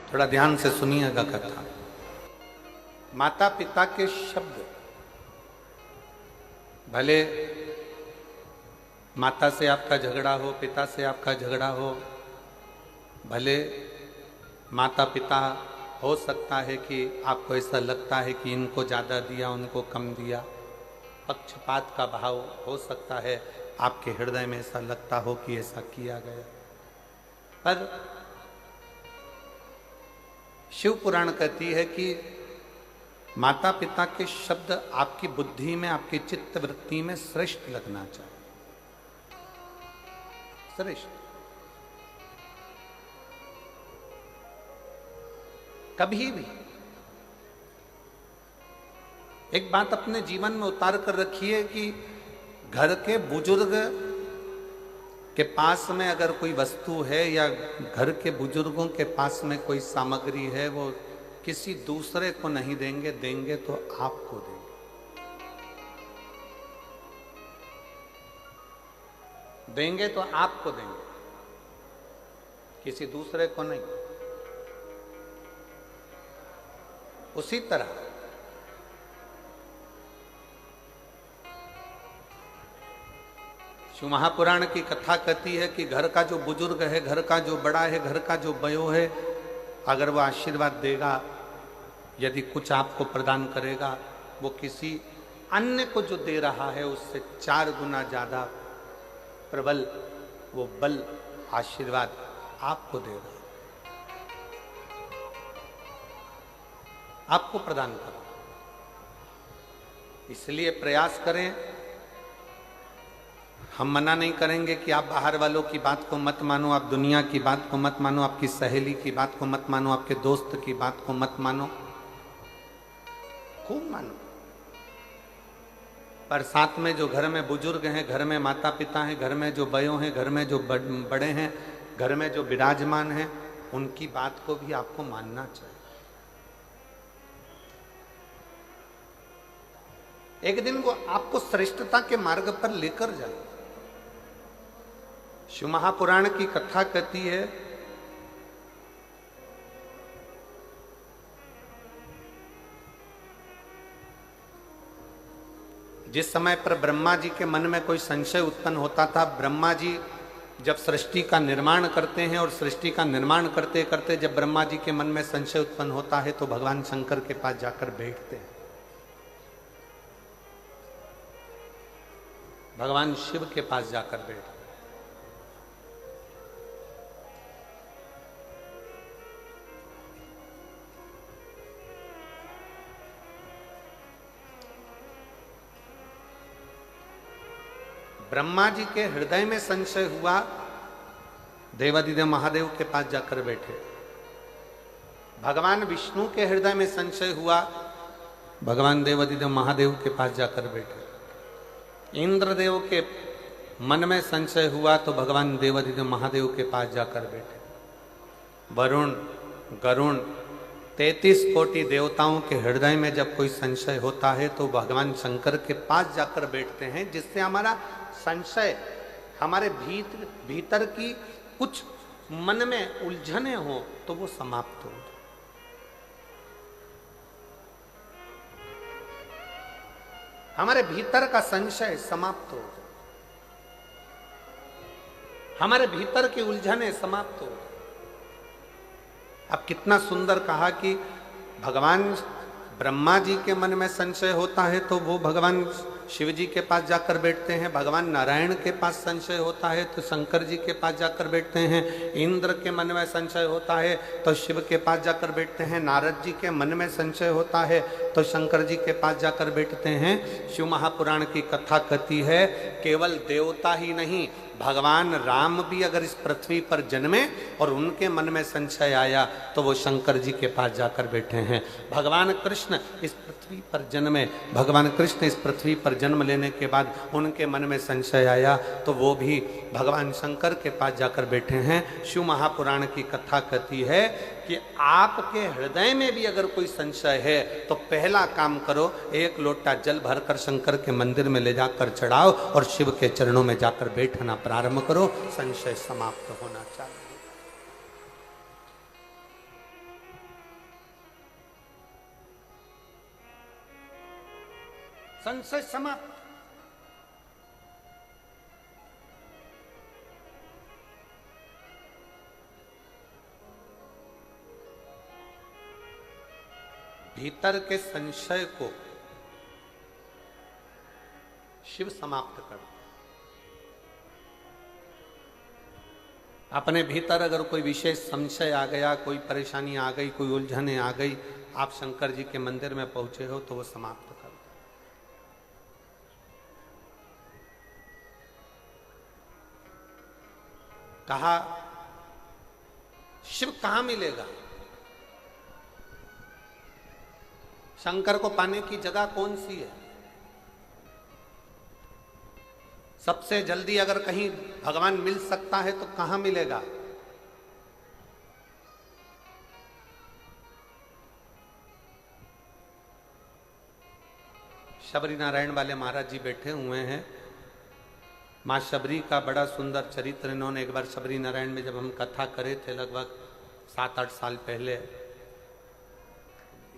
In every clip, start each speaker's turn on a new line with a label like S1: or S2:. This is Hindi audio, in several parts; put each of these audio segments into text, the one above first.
S1: थोड़ा ध्यान से सुनिएगा कथा। माता पिता के शब्द, भले माता से आपका झगड़ा हो, पिता से आपका झगड़ा हो, भले माता पिता हो सकता है कि आपको ऐसा लगता है कि इनको ज़्यादा दिया, उनको कम दिया, पक्षपात का भाव हो सकता है, आपके हृदय में ऐसा लगता हो कि ऐसा किया गया। पर शिव पुराण कहती है कि माता पिता के शब्द आपकी बुद्धि में, आपकी चित्त वृत्ति में श्रेष्ठ लगना चाहिए, श्रेष्ठ। कभी भी एक बात अपने जीवन में उतार कर रखिए कि घर के बुजुर्ग के पास में अगर कोई वस्तु है या घर के बुजुर्गों के पास में कोई सामग्री है, वो किसी दूसरे को नहीं देंगे, देंगे तो आपको देंगे। देंगे तो आपको देंगे, किसी दूसरे को नहीं। उसी तरह शिव महापुराण की कथा कहती है कि घर का जो बुजुर्ग है, घर का जो बड़ा है, घर का जो बयो है, अगर वो आशीर्वाद देगा, यदि कुछ आपको प्रदान करेगा, वो किसी अन्य को जो दे रहा है उससे 4 गुना ज्यादा प्रबल वो बल, आशीर्वाद आपको दे रहा है, आपको प्रदान करो। इसलिए प्रयास करें। हम मना नहीं करेंगे कि आप बाहर वालों की बात को मत मानो, आप दुनिया की बात को मत मानो, आपकी सहेली की बात को मत मानो, आपके दोस्त की बात को मत मानो, खूब मानो। पर साथ में जो घर में बुजुर्ग हैं, घर में माता पिता हैं, घर में जो बयों हैं, घर में जो बड़े हैं, घर में जो विराजमान हैं, उनकी बात को भी आपको मानना चाहिए। एक दिन वो आपको श्रेष्ठता के मार्ग पर लेकर जाए। शिव महापुराण की कथा कहती है जिस समय पर ब्रह्मा जी के मन में कोई संशय उत्पन्न होता था, ब्रह्मा जी जब सृष्टि का निर्माण करते हैं और सृष्टि का निर्माण करते करते जब ब्रह्मा जी के मन में संशय उत्पन्न होता है तो भगवान शंकर के पास जाकर बैठते हैं, भगवान शिव के पास जाकर बैठते। ब्रह्मा जी के हृदय में संशय हुआ, देवादिदेव महादेव के पास जाकर बैठे। भगवान विष्णु के हृदय में संशय हुआ, भगवान देवादिदेव महादेव के पास जाकर बैठे। इंद्रदेव के मन में संशय हुआ तो भगवान देवादिदेव महादेव के पास जाकर बैठे। वरुण, गरुण, 33 कोटि देवताओं के हृदय में जब कोई संशय होता है तो भगवान शंकर के पास जाकर बैठते हैं, जिससे हमारा संशय, हमारे भीतर की कुछ मन में उलझने हो तो वो समाप्त हो। हमारे भीतर का संशय समाप्त हो, हमारे भीतर की उलझने समाप्त हो। अब कितना सुंदर कहा कि भगवान ब्रह्मा जी के मन में संशय होता है तो वो भगवान शिव जी के पास जाकर बैठते हैं, भगवान नारायण के पास संशय होता है तो शंकर जी के पास जाकर बैठते हैं, इंद्र के मन में संशय होता है तो शिव के पास जाकर बैठते हैं, नारद जी के मन में संशय होता है तो शंकर जी के पास जाकर बैठते हैं। शिव महापुराण की कथा कहती है केवल देवता ही नहीं, भगवान राम भी अगर इस पृथ्वी पर जन्मे और उनके मन में संशय आया तो वो शंकर जी के पास जाकर बैठे हैं। भगवान कृष्ण इस पृथ्वी पर जन्मे, भगवान कृष्ण इस पृथ्वी पर जन्म लेने के बाद उनके मन में संशय आया तो वो भी भगवान शंकर के पास जाकर बैठे हैं। शिव महापुराण की कथा कहती है कि आपके हृदय में भी अगर कोई संशय है तो पहला काम करो, 1 लोटा जल भरकर शंकर के मंदिर में ले जाकर चढ़ाओ और शिव के चरणों में जाकर बैठना प्रारंभ करो, संशय समाप्त होना चाहिए। संशय समाप्त। भीतर के संशय को शिव समाप्त कर। अपने भीतर अगर कोई विशेष संशय आ गया, कोई परेशानी आ गई, कोई उलझने आ गई, आप शंकर जी के मंदिर में पहुंचे हो तो वो समाप्त कर दो। कहा शिव कहां मिलेगा? शंकर को पाने की जगह कौन सी है? सबसे जल्दी अगर कहीं भगवान मिल सकता है तो कहां मिलेगा? शबरी नारायण वाले महाराज जी बैठे हुए हैं। मां शबरी का बड़ा सुंदर चरित्र इन्होंने एक बार शबरी नारायण में जब हम कथा करे थे लगभग 7-8 साल पहले,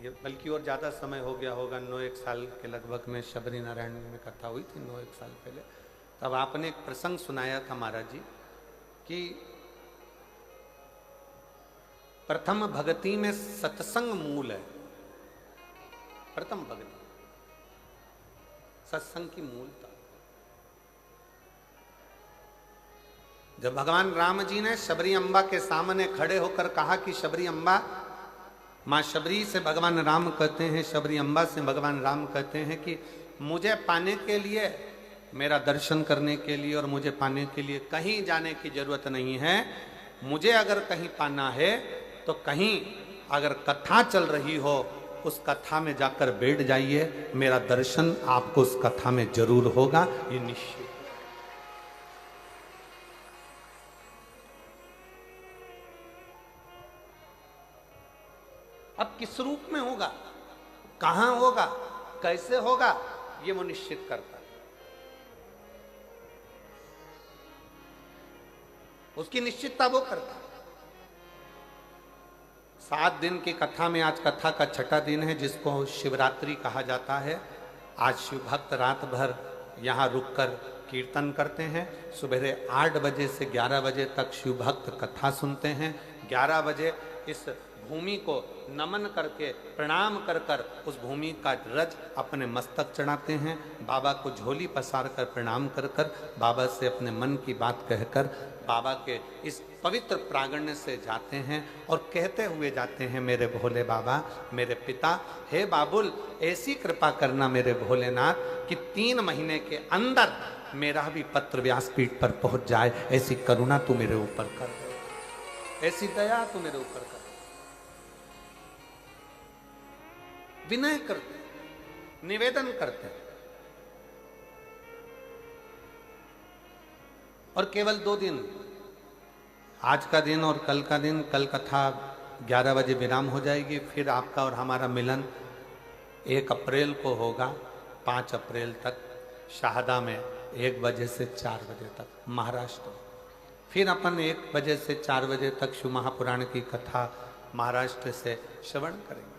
S1: ये बल्कि और ज्यादा समय हो गया होगा, 9-1 साल के लगभग में शबरी नारायण में कथा हुई थी, 9-1 साल पहले। तब आपने एक प्रसंग सुनाया था महाराज जी कि प्रथम भक्ति में सत्संग मूल है। प्रथम भक्ति सत्संग की मूलता। जब भगवान राम जी ने शबरी अम्बा के सामने खड़े होकर कहा कि शबरी अम्बा, मां शबरी से भगवान राम कहते हैं, शबरी अम्बा से भगवान राम कहते हैं कि मुझे पाने के लिए, मेरा दर्शन करने के लिए और मुझे पाने के लिए कहीं जाने की जरूरत नहीं है। मुझे अगर कहीं पाना है तो कहीं अगर कथा चल रही हो उस कथा में जाकर बैठ जाइए, मेरा दर्शन आपको उस कथा में जरूर होगा, ये निश्चित। अब किस रूप में होगा, कहां होगा, कैसे होगा, ये वो निश्चित करता है। उसकी निश्चितता वो करता है। 7 दिन की कथा में आज कथा का 6ठा दिन है, जिसको शिवरात्रि कहा जाता है। आज शिव भक्त रात भर यहाँ रुककर कीर्तन करते हैं। सुबह 8 बजे से 11 बजे तक शिव भक्त कथा सुनते हैं। 11 बजे इस भूमि को नमन करके, प्रणाम कर कर उस भूमि का रज अपने मस्तक चढ़ाते हैं। बाबा को झोली पसार कर प्रणाम कर कर, बाबा से अपने मन की बात कहकर बाबा के इस पवित्र प्रांगण से जाते हैं और कहते हुए जाते हैं, मेरे भोले बाबा, मेरे पिता, हे बाबुल, ऐसी कृपा करना मेरे भोलेनाथ कि 3 महीने के अंदर मेरा भी पत्र व्यासपीठ पर पहुंच जाए। ऐसी करुणा तू मेरे ऊपर कर दे, ऐसी दया तू मेरे ऊपर कर। विनय करते, निवेदन करते, और केवल 2 दिन, आज का दिन और कल का दिन। कल कथा 11 बजे विराम हो जाएगी, फिर आपका और हमारा मिलन 1 अप्रैल को होगा, 5 अप्रैल तक शाहदा में 1 बजे से 4 बजे तक महाराष्ट्र। फिर अपन 1 बजे से 4 बजे तक शिव महापुराण की कथा महाराष्ट्र से श्रवण करेंगे।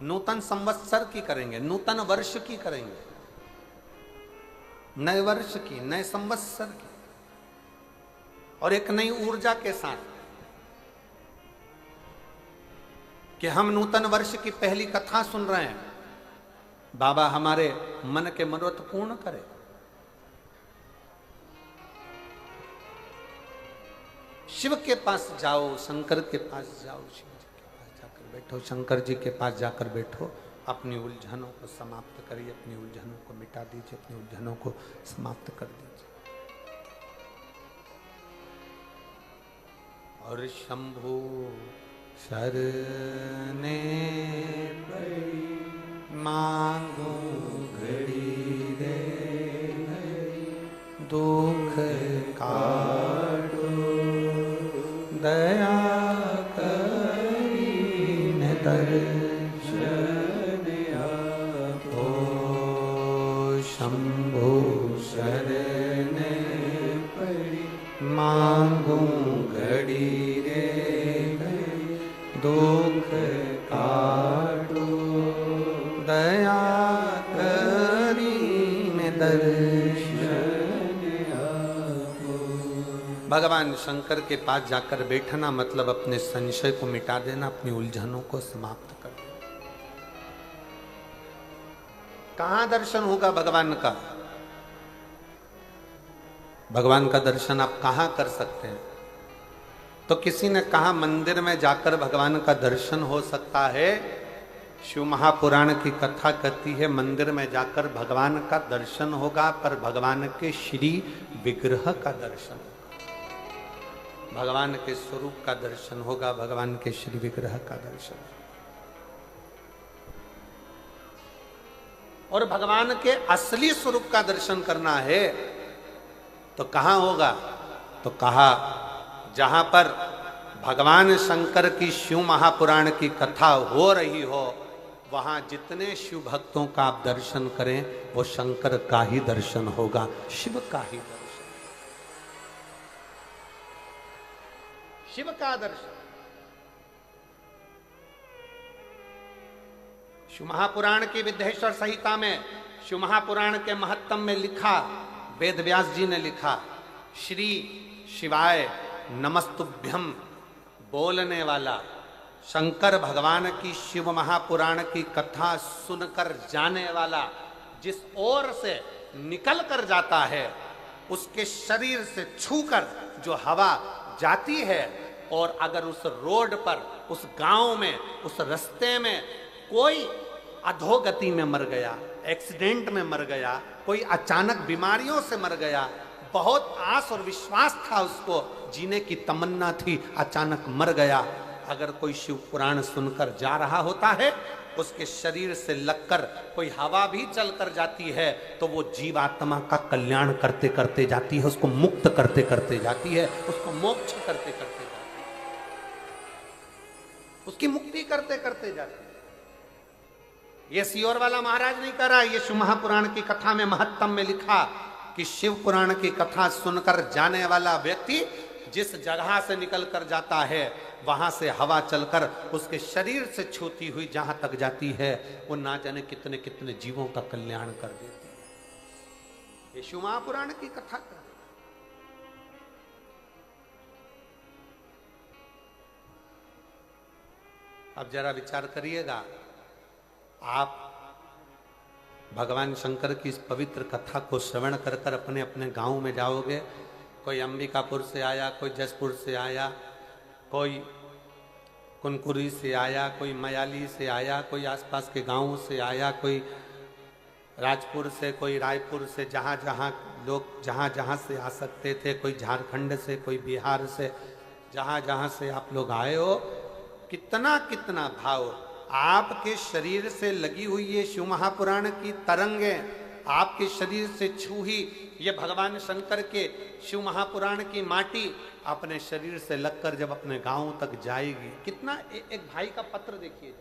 S1: नूतन संवत्सर की करेंगे, नूतन वर्ष की करेंगे, नए वर्ष की, नए संवत्सर की, और एक नई ऊर्जा के साथ कि हम नूतन वर्ष की पहली कथा सुन रहे हैं। बाबा हमारे मन के मनोरथ पूर्ण करे। शिव के पास जाओ, शंकर के पास जाओ, शिव जी के पास जाकर बैठो, शंकर जी के पास जाकर बैठो, अपनी उलझनों को समाप्त करिए, अपनी उलझनों को मिटा दीजिए, अपनी उलझनों को समाप्त कर दीजिए। और शंभु शरणे पड़ी मांगो घड़ी रे, दुख काटो दया करी न दर्शन आपो। शंभु शरणे पड़ी मांगो घड़ी रे, दुख काटो दया कर भगवान शंकर के पास जाकर बैठना मतलब अपने संशय को मिटा देना, अपनी उलझनों को समाप्त कर देना। कहां दर्शन होगा भगवान का? भगवान का दर्शन आप कहां कर सकते हैं? तो किसी ने कहा मंदिर में जाकर भगवान का दर्शन हो सकता है। शिव महापुराण की कथा कहती है मंदिर में जाकर भगवान का दर्शन होगा, पर भगवान के श्री विग्रह का दर्शन होगा, भगवान के स्वरूप का दर्शन होगा, भगवान के श्री विग्रह का दर्शन। और भगवान के असली स्वरूप का दर्शन करना है तो कहां होगा? तो कहा जहां पर भगवान शंकर की शिव महापुराण की कथा हो रही हो, वहां जितने शिव भक्तों का आप दर्शन करें वो शंकर का ही दर्शन होगा, शिव का ही दर्शन, शिव का दर्शन। शिव महापुराण की विद्येश्वर संहिता में शिव महापुराण के महत्तम में लिखा, वेद व्यास जी ने लिखा, श्री शिवाय नमस्तुभ्यम बोलने वाला शंकर भगवान की शिव महापुराण की कथा सुनकर जाने वाला जिस ओर से निकल कर जाता है, उसके शरीर से छूकर जो हवा जाती है, और अगर उस रोड पर, उस गांव में, उस रास्ते में कोई अधोगति में मर गया, एक्सीडेंट में मर गया, कोई अचानक बीमारियों से मर गया, बहुत आस और विश्वास था उसको, जीने की तमन्ना थी, अचानक मर गया, अगर कोई शिव पुराण सुनकर जा रहा होता है, उसके शरीर से लगकर कोई हवा भी चलकर जाती है तो वो जीवात्मा का कल्याण करते करते जाती है, उसको मुक्त करते करते जाती है, उसको मोक्ष करते करते जाती है, उसकी मुक्ति करते करते जाती है। ये सियोर वाला महाराज नहीं कर रहा, ये शिव महापुराण की कथा में महत्तम में लिखा कि शिव पुराण की कथा सुनकर जाने वाला व्यक्ति जिस जगह से निकल कर जाता है, वहां से हवा चलकर उसके शरीर से छूती हुई जहां तक जाती है, वो ना जाने कितने कितने जीवों का कल्याण कर देती है। ये शिव महापुराण की कथा कर। अब जरा विचार करिएगा, आप भगवान शंकर की इस पवित्र कथा को श्रवण कर कर अपने अपने गांव में जाओगे, कोई अंबिकापुर से आया, कोई जसपुर से आया, कोई कुनकुरी से आया, कोई मयाली से आया, कोई आसपास के गांवों से आया, कोई राजपुर से, कोई रायपुर से, जहाँ जहाँ लोग जहाँ जहाँ से आ सकते थे, कोई झारखंड से, कोई बिहार से, जहाँ जहाँ से आप लोग आए हो, कितना कितना भाव आपके शरीर से लगी हुई ये शिव महापुराण की तरंगे, आपके शरीर से छूही ये भगवान शंकर के शिव महापुराण की माटी अपने शरीर से लगकर जब अपने गांव तक जाएगी, कितना एक भाई का पत्र देखिए।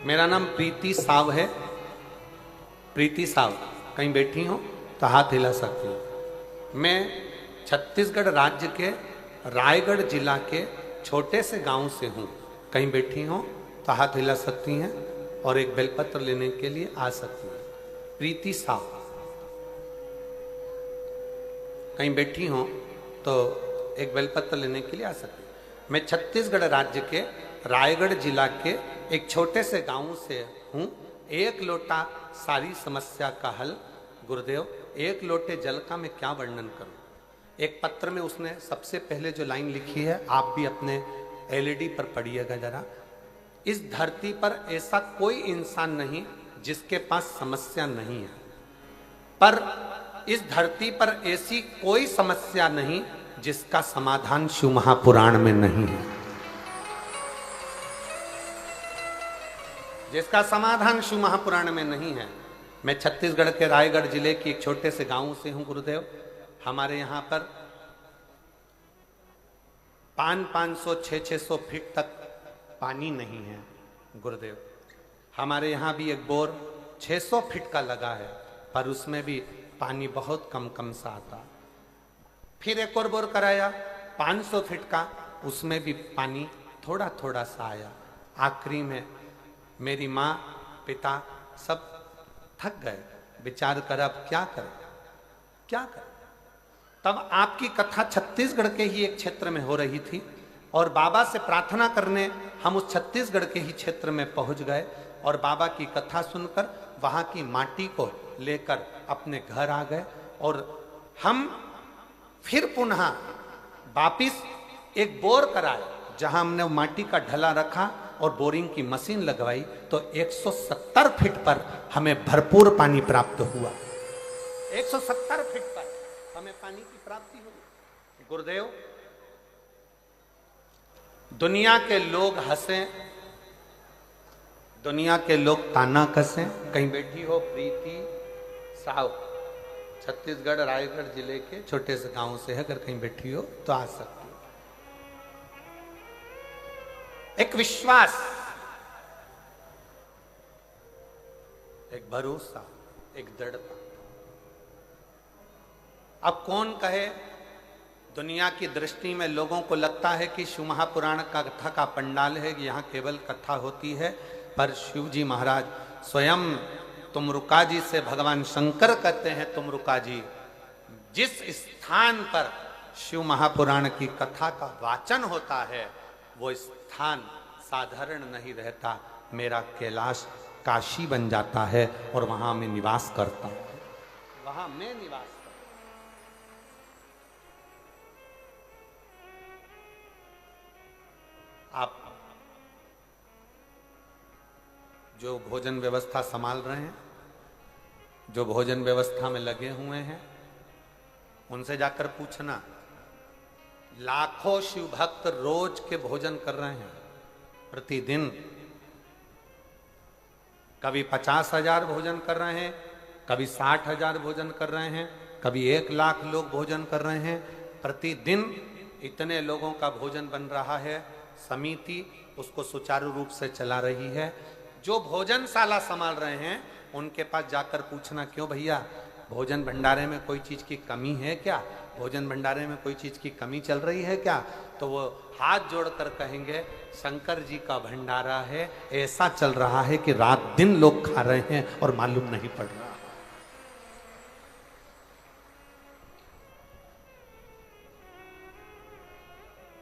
S1: मेरा नाम प्रीति साव है, प्रीति साव, कहीं बैठी हो तो हाथ हिला सकती हूँ। मैं छत्तीसगढ़ राज्य के रायगढ़ जिला के छोटे से गांव से हूँ, कहीं बैठी हो तो हाथ हिला सकती हैं और एक बेलपत्र लेने के लिए आ सकती हैं। प्रीति साव, कहीं बैठी हो तो एक बेलपत्र लेने के लिए आ सकती हैं। मैं छत्तीसगढ़ राज्य के रायगढ़ जिला के एक छोटे से गांव से हूँ। एक लोटा सारी समस्या का हल, गुरुदेव एक लोटे जल का मैं क्या वर्णन करूं। एक पत्र में उसने सबसे पहले जो लाइन लिखी है, आप भी अपने एलईडी पर पढ़िएगा जरा। इस धरती पर ऐसा कोई इंसान नहीं जिसके पास समस्या नहीं है, पर इस धरती पर ऐसी कोई समस्या नहीं जिसका समाधान शिव महापुराण में नहीं है, जिसका समाधान शिव महापुराण में नहीं है। मैं छत्तीसगढ़ के रायगढ़ जिले के एक छोटे से गांव से हूं गुरुदेव। हमारे यहाँ पर 500 600 फीट तक पानी नहीं है गुरुदेव। हमारे यहाँ भी एक बोर 600 फीट का लगा है, पर उसमें भी पानी बहुत कम कम सा आता। फिर एक और बोर कराया 500 फीट का, उसमें भी पानी थोड़ा थोड़ा सा आया। आखिरी में मेरी माँ पिता सब थक गए, विचार कर अब क्या करें क्या करें। तब आपकी कथा छत्तीसगढ़ के ही एक क्षेत्र में हो रही थी और बाबा से प्रार्थना करने हम उस छत्तीसगढ़ के ही क्षेत्र में पहुंच गए और बाबा की कथा सुनकर वहां की माटी को लेकर अपने घर आ गए और हम फिर पुनः वापिस एक बोर कराए जहां हमने माटी का ढला रखा और बोरिंग की मशीन लगवाई तो 170 फीट पर हमें भरपूर पानी प्राप्त हुआ। 170 फीट पर हमें पानी की प्राप्ति हुई। गुरुदेव, दुनिया के लोग हंसे, दुनिया के लोग ताना कसे। कहीं बैठी हो प्रीति साहु, छत्तीसगढ़ रायगढ़ जिले के छोटे से गांव से है, अगर कहीं बैठी हो तो आ सकती हो। एक विश्वास, एक भरोसा, एक दृढ़ता। अब कौन कहे, दुनिया की दृष्टि में लोगों को लगता है कि शिव महापुराण का कथा का पंडाल है, यहाँ केवल कथा होती है, पर शिव जी महाराज स्वयं तुमरुका जी से भगवान शंकर कहते हैं, तुमरुका जी जिस स्थान पर शिव महापुराण की कथा का वाचन होता है वो स्थान साधारण नहीं रहता, मेरा कैलाश काशी बन जाता है और वहां मैं निवास करता हूं, वहां मैं निवास करता हूं। आप जो भोजन व्यवस्था संभाल रहे हैं, जो भोजन व्यवस्था में लगे हुए हैं, उनसे जाकर पूछना, लाखों शिव भक्त रोज के भोजन कर रहे हैं प्रतिदिन। कभी 50,000 भोजन कर रहे हैं, कभी 60,000 भोजन कर रहे हैं, कभी 1,00,000 लोग भोजन कर रहे हैं। प्रतिदिन इतने लोगों का भोजन बन रहा है, समिति उसको सुचारू रूप से चला रही है। जो भोजनशाला संभाल रहे हैं उनके पास जाकर पूछना, क्यों भैया भोजन भंडारे में कोई चीज की कमी है क्या, भोजन भंडारे में कोई चीज की कमी चल रही है क्या? तो वो हाथ जोड़कर कहेंगे, शंकर जी का भंडारा है, ऐसा चल रहा है कि रात दिन लोग खा रहे हैं और मालूम नहीं पड़ रहा।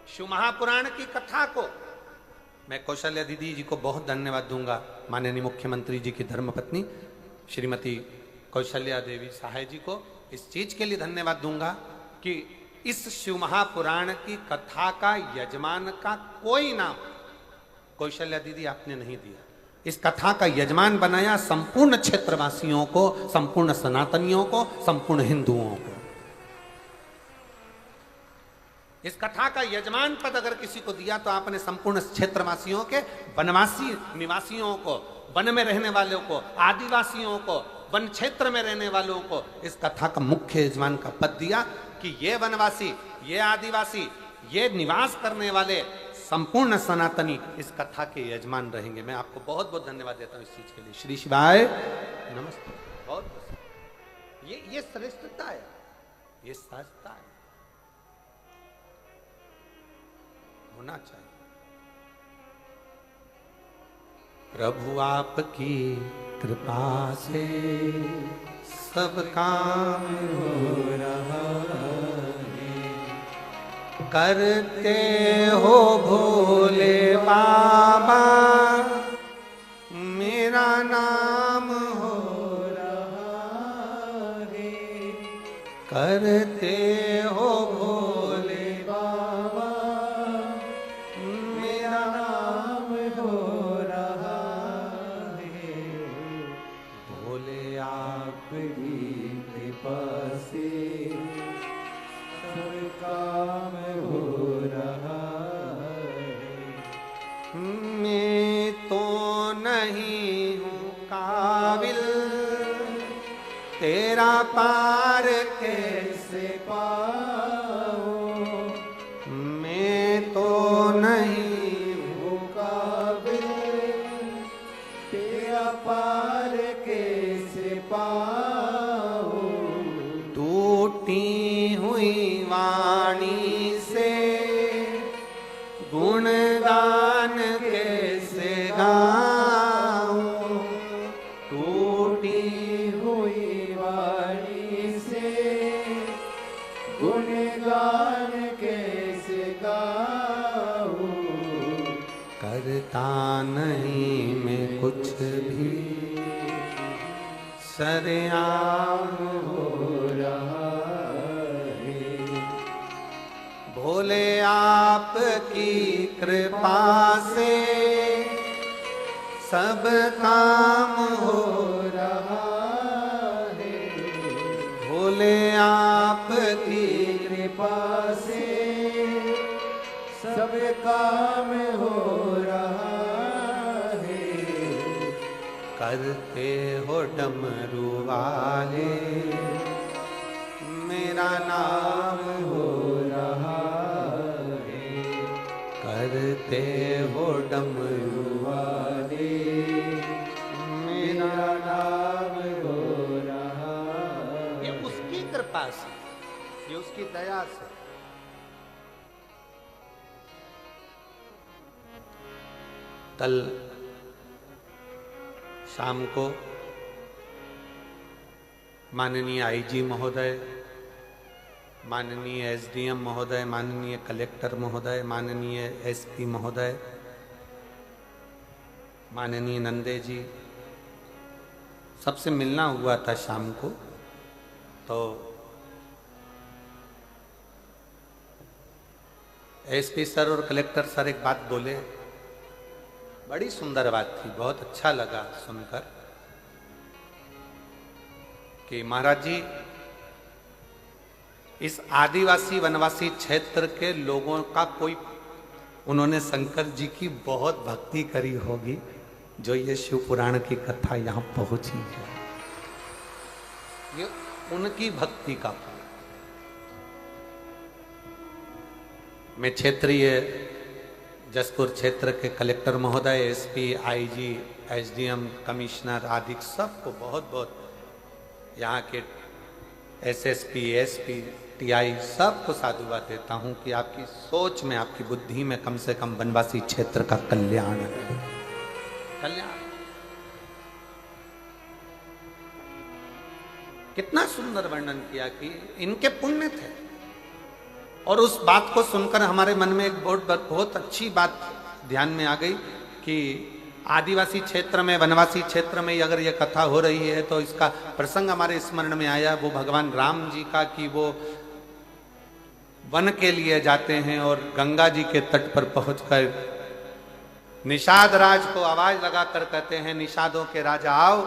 S1: शिव महापुराण की कथा को मैं कौशल्या दीदी जी को बहुत धन्यवाद दूंगा, माननीय मुख्यमंत्री जी की धर्मपत्नी श्रीमती कौशल्या देवी सहाय जी को इस चीज के लिए धन्यवाद दूंगा कि इस शिव महापुराण की कथा का यजमान का कोई नाम कौशल्या दीदी आपने नहीं दिया। इस कथा का यजमान बनाया संपूर्ण क्षेत्रवासियों को, संपूर्ण सनातनियों को, संपूर्ण हिंदुओं को। इस कथा का यजमान पद अगर किसी को दिया तो आपने संपूर्ण क्षेत्रवासियों के, वनवासी निवासियों को, वन में रहने वालों को, आदिवासियों को, वन क्षेत्र में रहने वालों को इस कथा का मुख्य यजमान का पद दिया कि ये वनवासी, ये आदिवासी, ये निवास करने वाले संपूर्ण सनातनी इस कथा के यजमान रहेंगे। मैं आपको बहुत बहुत धन्यवाद देता हूँ इस चीज के लिए। श्री शिवाय नमस्ते। बहुत बहुत ये श्रेष्ठता है, ये सहजता है, होना चाहिए। प्रभु आपकी कृपा से सब काम हो रहा है, करते हो भोले बाबा मेरा नाम हो रहा है, करते हो भोले बाबा मेरा नाम हो रहा है, भोले आपकी कृपा से सब काम हो रहा है। मैं तो नहीं हूँ काबिल, तेरा पार कैसे पाऊँ, मैं तो नहीं हूँ काबिल, तेरा पार कैसे पाऊँ, टूटी हुई वाणी से गुणगान कैसे
S2: टूटी हुई वाणी से गुणगान कैसे गाऊं,
S1: करता नहीं मैं कुछ भी, सरेआम
S2: हो रहा है।
S1: भोले आपकी कृपा से सब काम हो
S2: रहा है।
S1: भोले आपकी
S2: कृपा से सब काम हो रहा है।
S1: करते हो डमरू वाले मेरा नाम
S2: हो रहा है।
S1: करते हो डमरू
S2: वाले
S1: मेरा
S2: नाम हो रहा
S1: ये उसकी कृपा से, ये उसकी दया से। कल शाम को माननीय आईजी महोदय, माननीय एसडीएम महोदय, माननीय कलेक्टर महोदय, माननीय एसपी महोदय, माननीय नंदे जी, सबसे मिलना हुआ था शाम को। तो एसपी सर और कलेक्टर सर एक बात बोले, बड़ी सुंदर बात थी, बहुत अच्छा लगा सुनकर कि महाराज जी इस आदिवासी वनवासी क्षेत्र के लोगों का कोई, उन्होंने शंकर जी की बहुत भक्ति करी होगी जो ये शिव पुराण की कथा यहाँ पहुंची है। ये उनकी भक्ति का फल। मैं क्षेत्रीय जसपुर क्षेत्र के कलेक्टर महोदय, एसपी, आईजी, एसडीएम, कमिश्नर आदि सबको बहुत बहुत, यहाँ के एसएसपी, एसपी, टीआई सबको साधुवाद देता हूँ कि आपकी सोच में, आपकी बुद्धि में कम से कम वनवासी क्षेत्र का कल्याण है। कल्याण कितना सुंदर वर्णन किया कि इनके पुण्य थे। और उस बात को सुनकर हमारे मन में एक बहुत अच्छी बात ध्यान में आ गई कि आदिवासी क्षेत्र में, वनवासी क्षेत्र में अगर ये कथा हो रही है तो इसका प्रसंग हमारे स्मरण में आया वो भगवान राम जी का, कि वो वन के लिए जाते हैं और गंगा जी के तट पर पहुंचकर निषाद राज को आवाज लगाकर कहते हैं, निषादों के राजा आओ,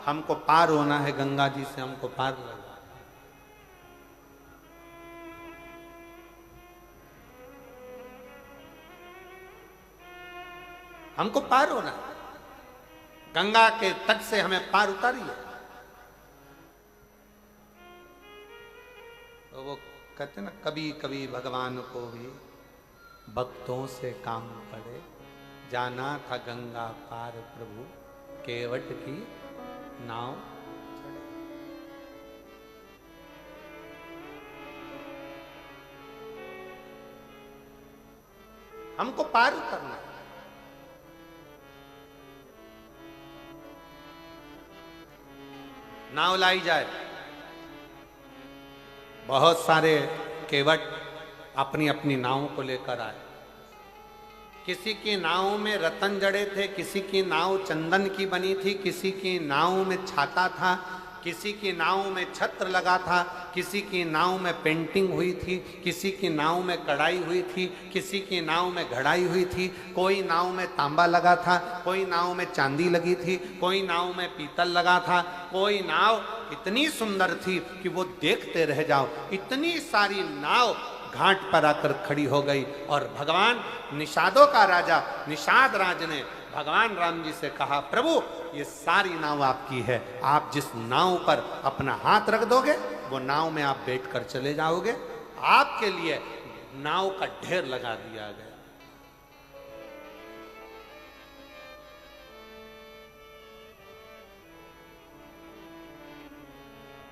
S1: हमको पार होना है, गंगा जी से हमको पार लगा। हमको पार होना है, गंगा के तट से हमें पार उतारिए। तो वो कहते ना, कभी कभी भगवान को भी भक्तों से काम पड़े, जाना था गंगा पार प्रभु, केवट की नाव चढ़े। हमको पार उतरना है। नाव लाई जाए, बहुत सारे केवट अपनी अपनी नावों को लेकर आए। किसी की नाव में रतन जड़े थे, किसी की नाव चंदन की बनी थी, किसी की नाव में छाता था, किसी की नाव में छत्र लगा था, किसी की नाव में पेंटिंग हुई थी, किसी की नाव में कढ़ाई हुई थी, किसी की नाव में घड़ाई हुई थी, कोई नाव में तांबा लगा था, कोई नाव में चांदी लगी थी, कोई नाव में पीतल लगा था, कोई नाव इतनी सुंदर थी कि वो देखते रह जाओ। इतनी सारी नाव घाट पर आकर खड़ी हो गई और भगवान निषादों का राजा निषाद राज ने भगवान राम जी से कहा, प्रभु ये सारी नाव आपकी है, आप जिस नाव पर अपना हाथ रख दोगे वो नाव में आप बैठकर चले जाओगे, आपके लिए नाव का ढेर लगा दिया गया।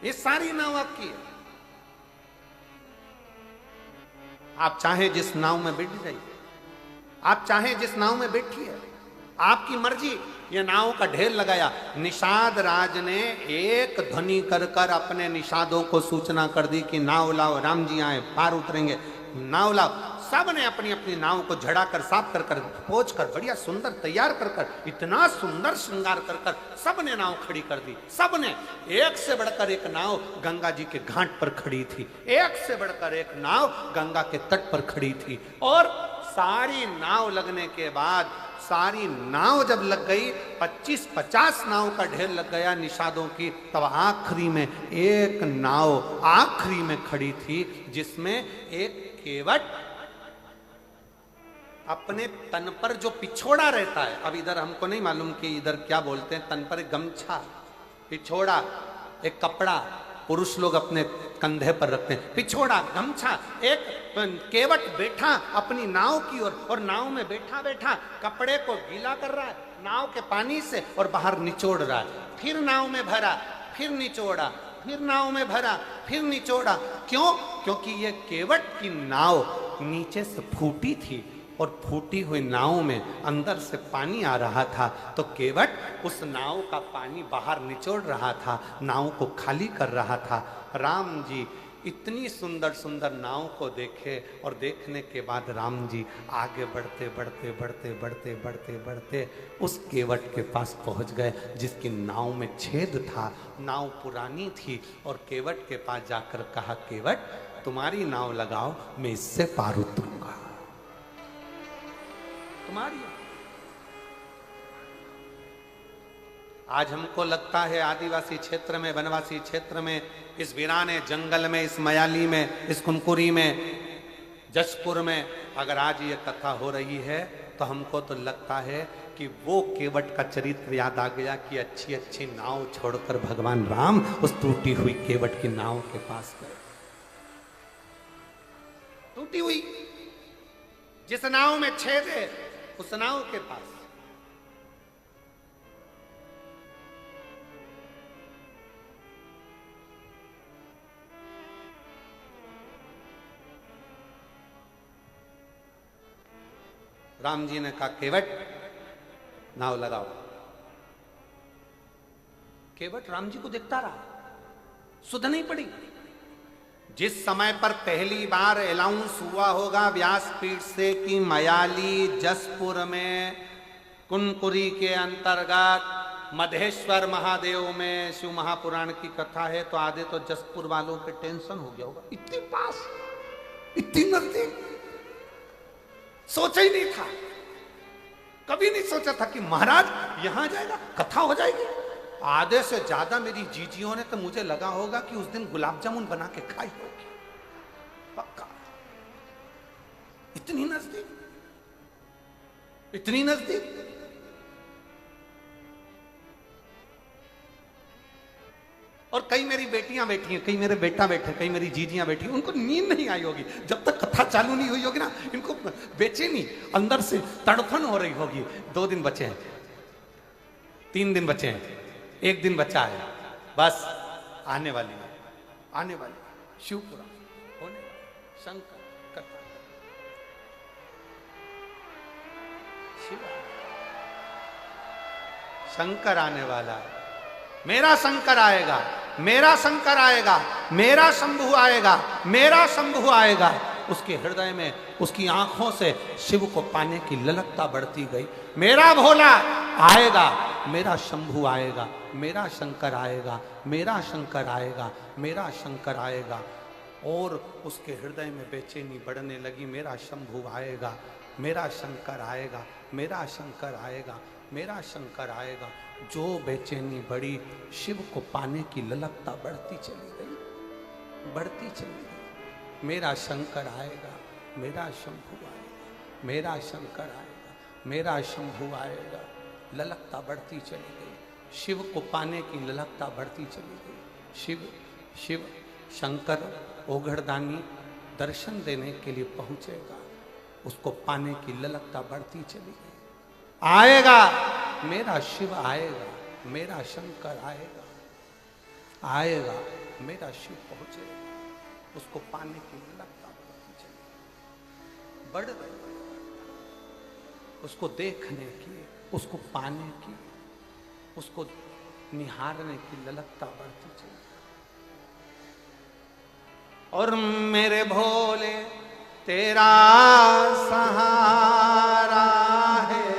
S1: ये सारी नाव आपकी है, आप चाहे जिस नाव में बैठ जाइए, आप चाहे जिस नाव में बैठिए, आपकी मर्जी। ये नाव का ढेर लगाया। निषाद राज ने एक ध्वनि कर कर अपने निषादों को सूचना कर दी कि नाव लाओ, राम जी आए, पार उतरेंगे, नाव लाओ। सब ने अपनी अपनी नाव को झड़ा कर, साफ कर कर, पोंछ कर, बढ़िया सुंदर तैयार कर कर, इतना सुंदर श्रृंगार कर कर सब ने नाव खड़ी कर दी। सब ने, एक से बढ़कर एक नाव गंगा जी के घाट पर खड़ी थी, एक से बढ़कर एक नाव गंगा के तट पर खड़ी थी। और सारी नाव लगने के बाद, सारी नाव जब लग गई, 25-50 नाव का ढेर लग गया निषादों की, तब आखिरी में एक नाव आखिरी में खड़ी थी जिसमें एक केवट अपने तन पर जो पिछोड़ा रहता है, अब इधर हमको नहीं मालूम कि इधर क्या बोलते हैं, तन पर एक गमछा, पिछोड़ा, एक कपड़ा पुरुष लोग अपने कंधे पर रखते हैं, पिछोड़ा, गमछा, एक केवट बैठा अपनी नाव की ओर, और नाव में बैठा बैठा कपड़े को गीला कर रहा है नाव के पानी से और बाहर निचोड़ रहा है। फिर नाव में भरा, फिर निचोड़ा, फिर नाव में भरा, फिर निचोड़ा। क्यों? क्योंकि ये केवट की नाव नीचे से फूटी थी और फूटी हुई नाव में अंदर से पानी आ रहा था, तो केवट उस नाव का पानी बाहर निचोड़ रहा था, नाव को खाली कर रहा था। राम जी इतनी सुंदर सुंदर नाव को देखे और देखने के बाद राम जी आगे बढ़ते बढ़ते बढ़ते बढ़ते बढ़ते बढ़ते उस केवट के पास पहुंच गए जिसकी नाव में छेद था। नाव पुरानी थी और केवट के पास जाकर कहा, केवट तुम्हारी नाव लगाओ, मैं इससे पार उतरूंगा, तुम्हारी। आज हमको लगता है आदिवासी क्षेत्र में, वनवासी क्षेत्र में, इस वीराने जंगल में, इस मयाली में, इस कुनकुरी में, जशपुर में अगर आज ये कथा हो रही है तो हमको तो लगता है कि वो केवट का चरित्र याद आ गया कि अच्छी अच्छी नाव छोड़कर भगवान राम उस टूटी हुई केवट की नाव के पास गए। टूटी हुई, जिस नाव में छेद है उस नाव के पास। राम जी ने कहा, केवट नाव लगाओ। केवट राम जी को देखता रहा, सुध नहीं पड़ी। जिस समय पर पहली बार अनाउंस हुआ होगा व्यासपीठ से कि मयाली जसपुर में कुनकुरी के अंतर्गत मधेश्वर महादेव में शिव महापुराण की कथा है, तो आधे तो जसपुर वालों के टेंशन हो गया होगा, इतनी पास, इतनी नजदीक। सोचा ही नहीं था, कभी नहीं सोचा था कि महाराज यहां जाएगा, कथा हो जाएगी। आधे से ज्यादा मेरी जीजियों ने तो मुझे लगा होगा कि उस दिन गुलाब जामुन बना के खाई होगी, पक्का। इतनी नजदीक, इतनी नजदीक। और कई मेरी बेटियां बैठी हैं, कई मेरे बेटा बैठे, कई मेरी जीजियां बैठी, उनको नींद नहीं आई होगी जब तक कथा चालू नहीं हुई होगी ना, इनको बेचैनी अंदर से तड़फन हो रही होगी। 2 दिन बचे हैं, 3 दिन बचे हैं, 1 दिन बचा है, बस आने वाली है, आने वाली शिवपुरा होने वाली शंकर कथा। शिव शंकर आने वाला है, मेरा शंकर आएगा, मेरा शंकर आएगा, मेरा शंभु आएगा, मेरा शंभु आएगा। उसके हृदय में, उसकी आंखों से शिव को पाने की ललकता बढ़ती गई। मेरा भोला आएगा, मेरा शंभु आएगा, मेरा शंकर आएगा, मेरा शंकर आएगा, मेरा शंकर आएगा। और उसके हृदय में बेचैनी बढ़ने लगी, मेरा शंभु आएगा, मेरा शंकर आएगा, मेरा शंकर आएगा, मेरा शंकर आएगा। जो बेचैनी बढ़ी, शिव को पाने की ललकता बढ़ती चली गई, बढ़ती चली गई। मेरा शंकर आएगा, मेरा शंभु आएगा, मेरा शंकर आएगा, मेरा शंभु आएगा। ललकता बढ़ती चली गई, शिव को पाने की ललकता बढ़ती चली गई। शिव शिव शंकर ओघड़दानी दर्शन देने के लिए पहुंचेगा, उसको पाने की ललकता बढ़ती चली गई। आएगा, मेरा शिव आएगा, मेरा शंकर आएगा, आएगा, मेरा शिव पहुंचेगा, उसको पाने की ललकता बढ़ती चली, बढ़ रही, उसको देखने की, उसको पाने की उसको निहारने की ललकता बढ़ती चली। और मेरे भोले तेरा सहारा है,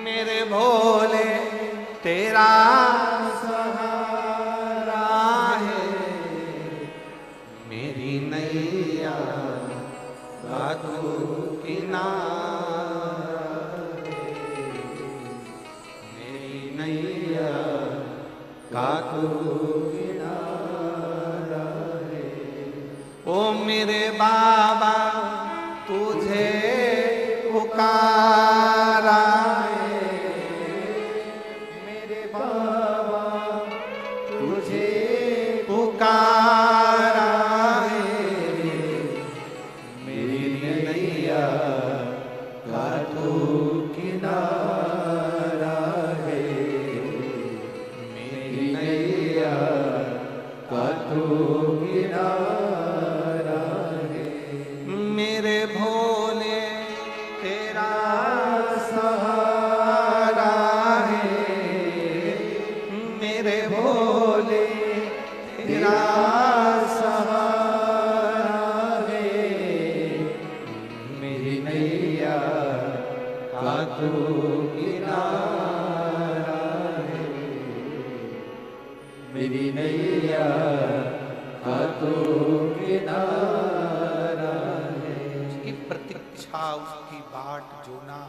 S1: मेरे भोले तेरा सहारा है, मेरी नैया का तू किनारा है, मेरी नैया का तू किनारा है। ओ मेरे बाबा तुझे पुकारा है, मेरे बाबा तुझे पुकारा है, मेरी नैया का तू किनारा है, मेरी नैया का तू किनारा है। मेरे भोले तेरा सहारा है, मेरे भोले तेरा सहारा है, मेरी नैया का तू किनारा है, मेरी नैया का तू किनारा है। उसकी प्रतीक्षा, उसकी बाट जोना,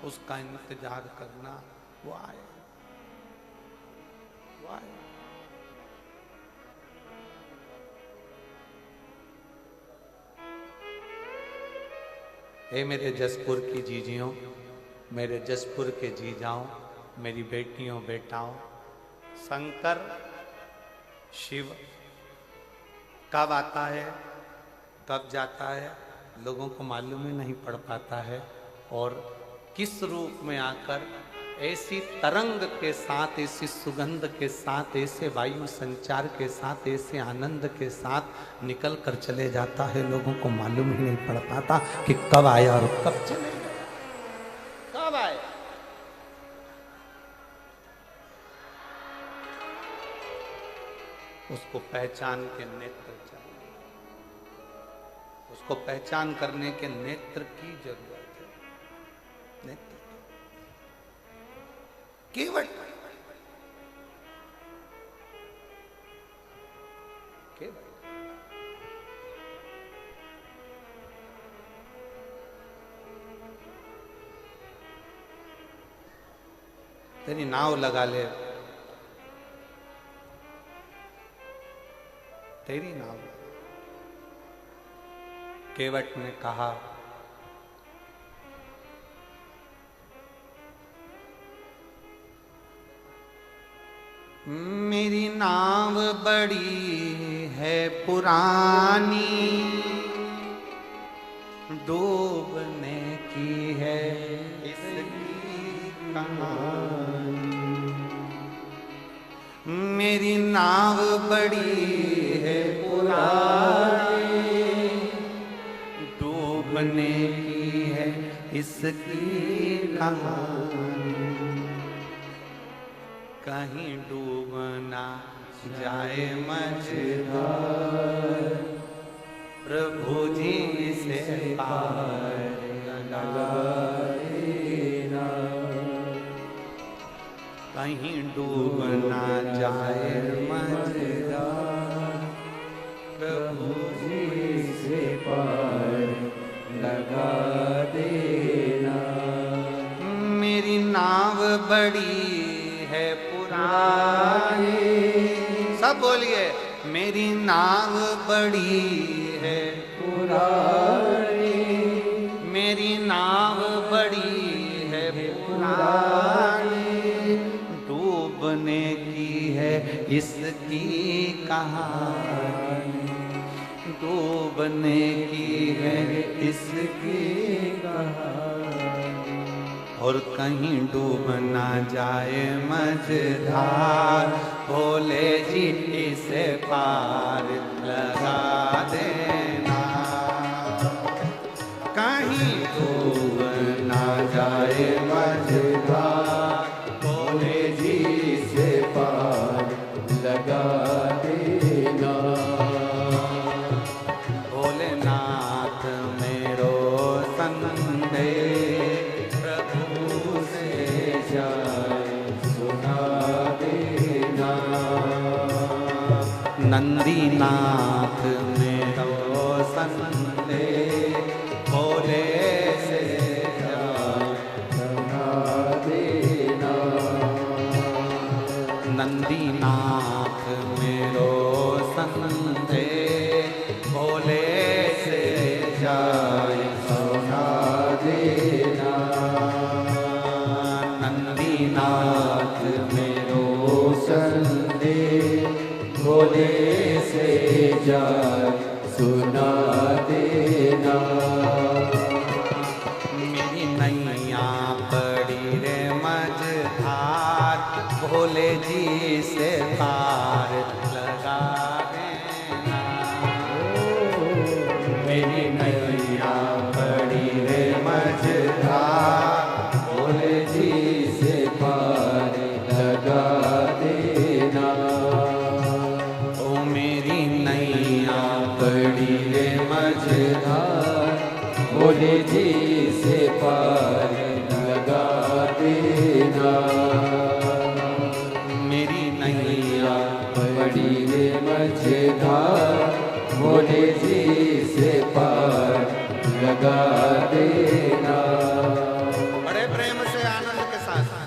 S1: उसका इंतजार करना, वो आए, वो आए। हे मेरे जसपुर की जीजियों, मेरे जसपुर के जीजाओं, मेरी बेटियों बेटाओं, शंकर शिव कब आता है कब जाता है लोगों को मालूम ही नहीं पड़ पाता है, और किस रूप में आकर ऐसी तरंग के साथ, ऐसी सुगंध के साथ, ऐसे वायु संचार के साथ, ऐसे आनंद के साथ निकल कर चले जाता है, लोगों को मालूम ही नहीं पड़ पाता कि कब आया और कब चले गया, कब आया। उसको पहचान के नेत्र चाहिए, उसको पहचान करने के नेत्र की जरूरत है, नेत्र केवट केवट। तेरी नाव लगा ले, तेरी नाव। केवट ने कहा मेरी नाव बड़ी है पुरानी, डूबने की है इसकी कहानी, मेरी नाव बड़ी है पुरानी, डूबने की है इसकी कहानी, कहीं डूब ना जाए मझधार, प्रभु जी से पार लगा देना, कहीं डूब ना जाए मझधार, प्रभु जी से पार लगा देना। मेरी नाव बड़ी है पुरानी, सब बोलिए, मेरी नाव बड़ी है पुरानी, मेरी नाव बड़ी है पुरानी, डूबने की है इसकी कहानी, डूबने की है इसकी कहानी, और कहीं डूब ना जाए मझधार, भोले जी इसे पार लगा देना, कहीं डूब ना जाए मझधार, भोले नंदीनाथ मेरो संदेह भोले से जाए
S2: सुना देना।
S1: नंदीनाथ मेरो संदेह भोले से जाए
S2: सुना देना।
S1: नंदीनाथ मेरो
S2: संदेह भोले से जाए सुना देना।
S1: मेरी नैया पड़ी रे मझधार भोले जी से पार लगा देना। मेरी नैया पड़ी रे मझधार
S2: भोले जी से पार लगा देना।
S1: ओ मेरी नैया
S2: पड़ी रे मझधार भोले जी से पार लगा देना।
S1: मेरी नैया
S2: पड़ी रे मझधार भोले जी से पार लगा देना।
S1: बड़े प्रेम से आनंद के साथ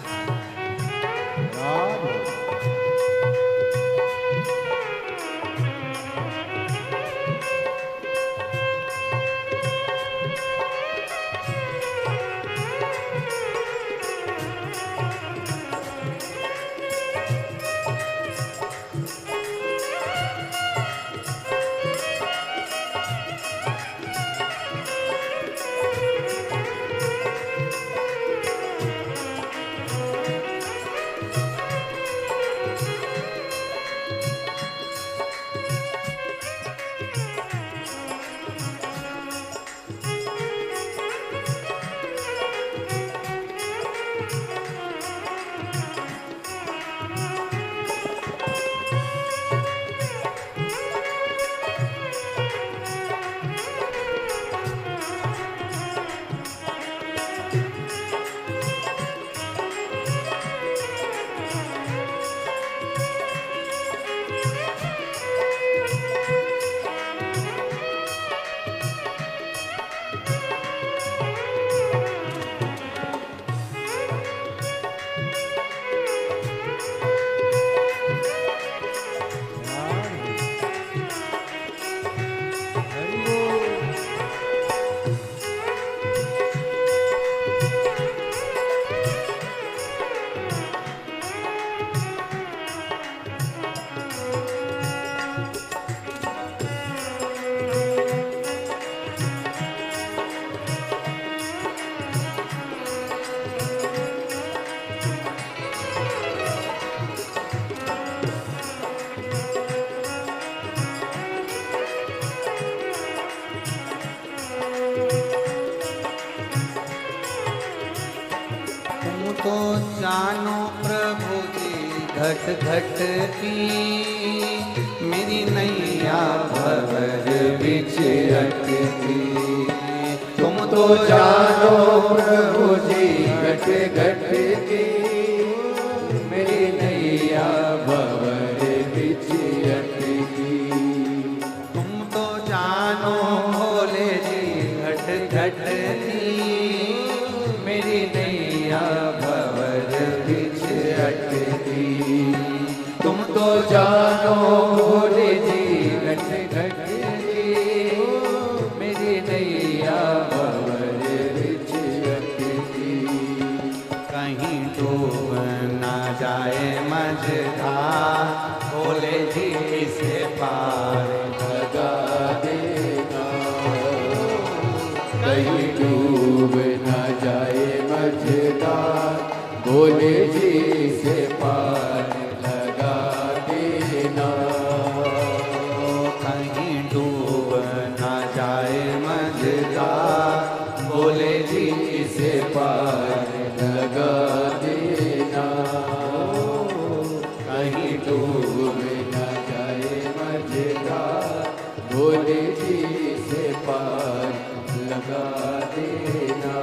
S1: तो जानो प्रभु जी घट घट की मेरी नैया भवर
S2: बिच अटकी। तुम तो जानो प्रभु जी घट घट की मेरी नैया भवर बिच अटकी।
S1: तुम तो जानो भोले जी घट घट की
S2: मेरी नैया भवर बिच अटकी। तुम तो जानो भोले जी घट घट की मेरी नैया भवर बिच अटकी।
S1: कहीं डूब ना जाए मझधार भोले जी से पार
S2: लगा देना। कहीं डूब न जाए मझधार भोले जी से पार लगा देना।
S1: कहीं डूब ना जाए मझधार भोले जी
S2: से पार लगा देना। कहीं डूब न जाए मझधार भोले जी से पार लगा देना।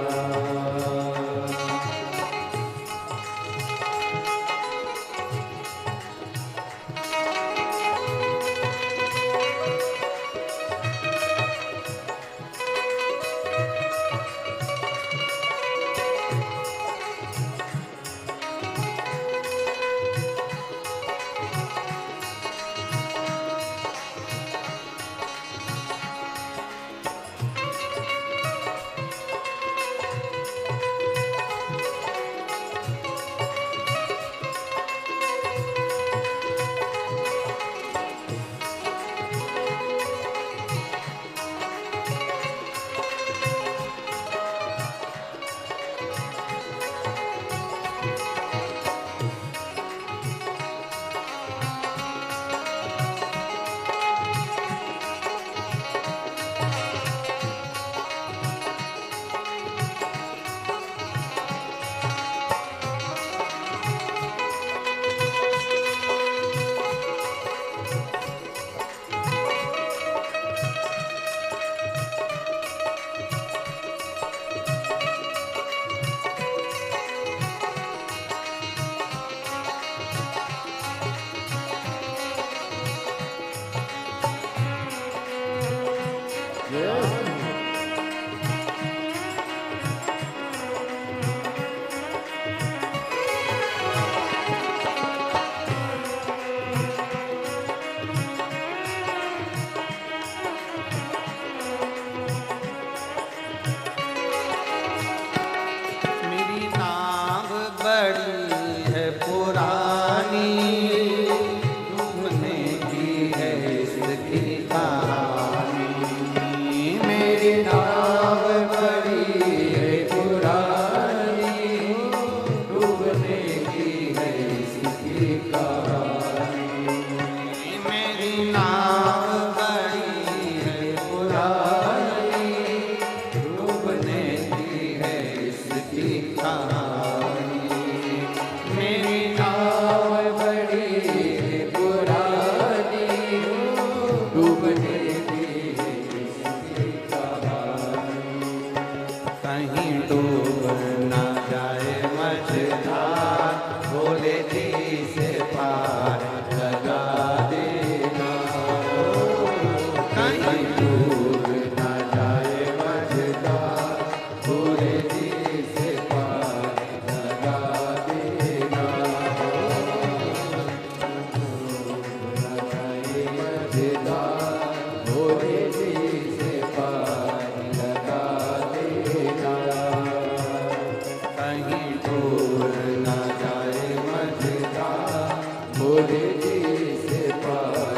S2: भोले जी से पार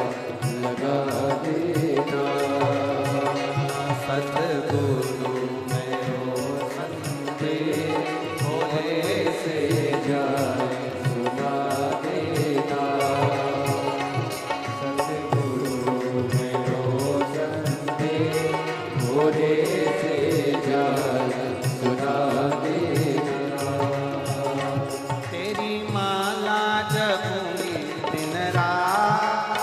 S2: लगा देना।
S1: सतगुरु में हो संदेश भोले से
S2: जाए सुना देना। सतगुरु में हो संदेश भोले से जाए सुना देना।
S1: तेरी माला जपूंगी दिन रात,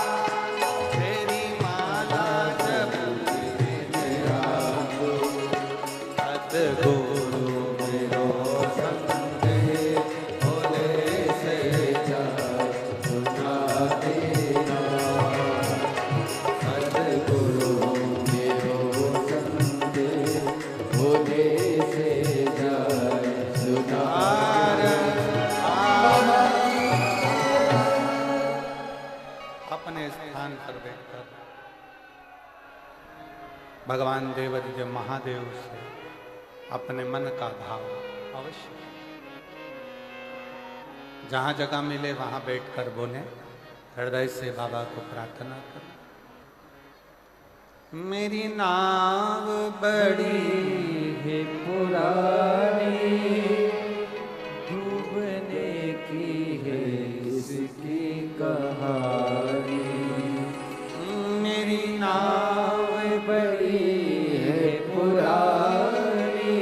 S1: तेरी माला जपूंगी दिन रात। सतगुरु मेरो संदेश भोले से
S2: जाए सुना देना। सतगुरु मेरो संदेश भोले से जाए सुना
S1: अपने स्थान पर बैठकर भगवान देवादिदेव महादेव से अपने मन का भाव अवश्य जहां जगह मिले वहां बैठकर बोले, हृदय से बाबा को प्रार्थना कर। मेरी नाव बड़ी
S2: है पुरानी, डूबने की है इसकी कहानी।
S1: मेरी नाव
S2: बड़ी है पुरानी,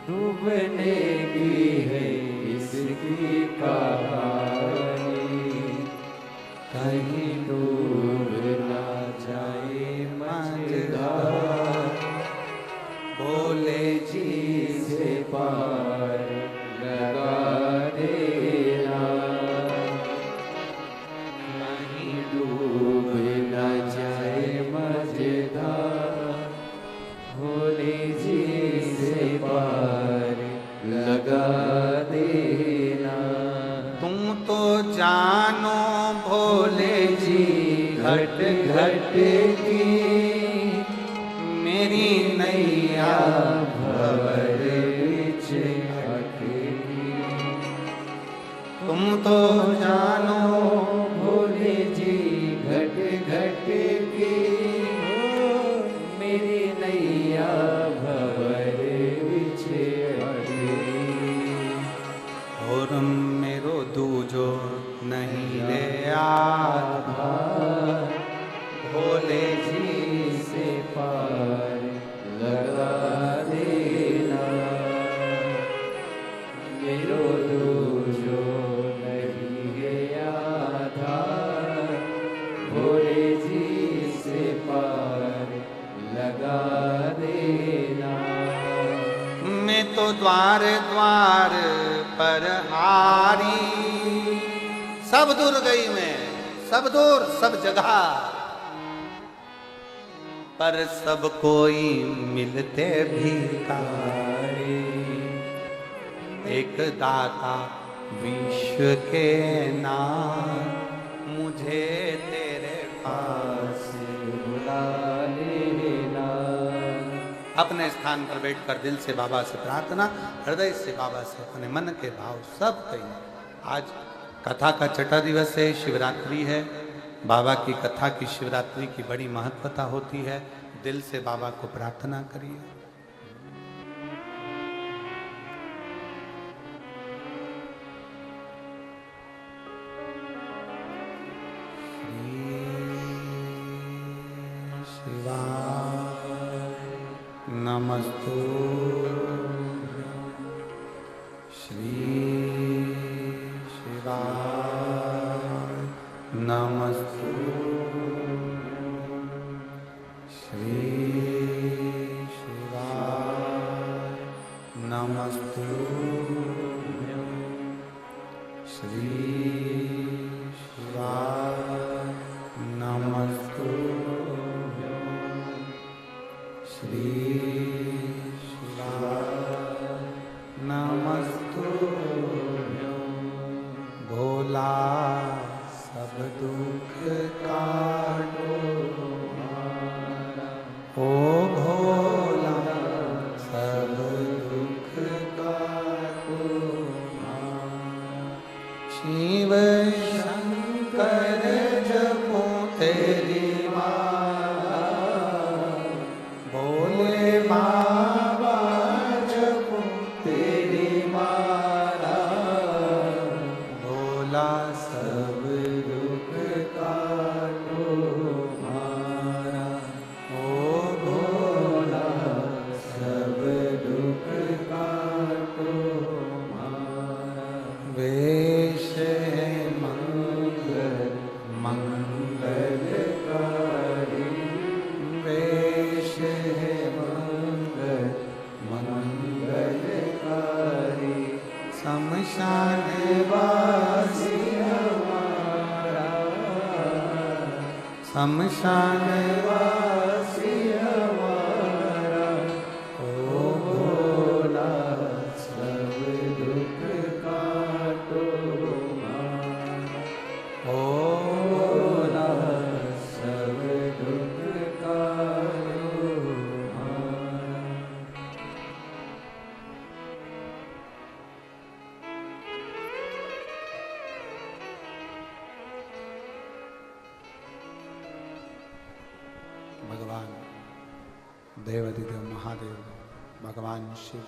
S2: डूबने की है इसकी कहानी। कहीं डूब ना जाए मझधार, भोले जी से पार लगा देना। कहीं डूब ना जाए मझधार, भोले जी से पार लगा देना।
S1: तुम तो जानो भोले जी
S2: घट घट की
S1: मेरी नैया
S2: भंवर बिच अटकी।
S1: तुम तो जानो
S2: भोले जी घट घट की मेरी नैया भंवर बिच अटकी।
S1: और मेरो दूजो नहीं ले आधा,
S2: भोले जी से पार लगा देना। मेरो दूजो नहीं है आधार, भोले जी से पार लगा देना।
S1: मैं तो द्वार द्वार पर हारी, सब दूर गई मैं, सब दूर सब जगह, पर सब कोई मिलते भिखारी। एक दाता विश्व के नाथ, मुझे तेरे पास
S2: बुला लेना।
S1: अपने स्थान पर बैठकर दिल से बाबा से प्रार्थना, हृदय से बाबा से अपने मन के भाव सब कहिए। आज कथा का छठा दिवस है, शिवरात्रि है। बाबा की कथा की शिवरात्रि की बड़ी महत्वता होती है। दिल से बाबा को प्रार्थना करिए। शिवाय नमस्तु श्री शिवाय नमस्तु श्री शिवाय नमस्तु श्री शिवाय नमस्तु श्री शिवाय नमस्तु। भोला सब दुख काटो, ओ भोला सब दुख काटो। शिव शंकर शमशान
S2: वासी हमारा ओ भोला सब दुख काटो हमारा
S1: ओ
S2: भोला सब दुख काटो हमारा।
S1: भगवान देवाधिदेव महादेव, भगवान शिव,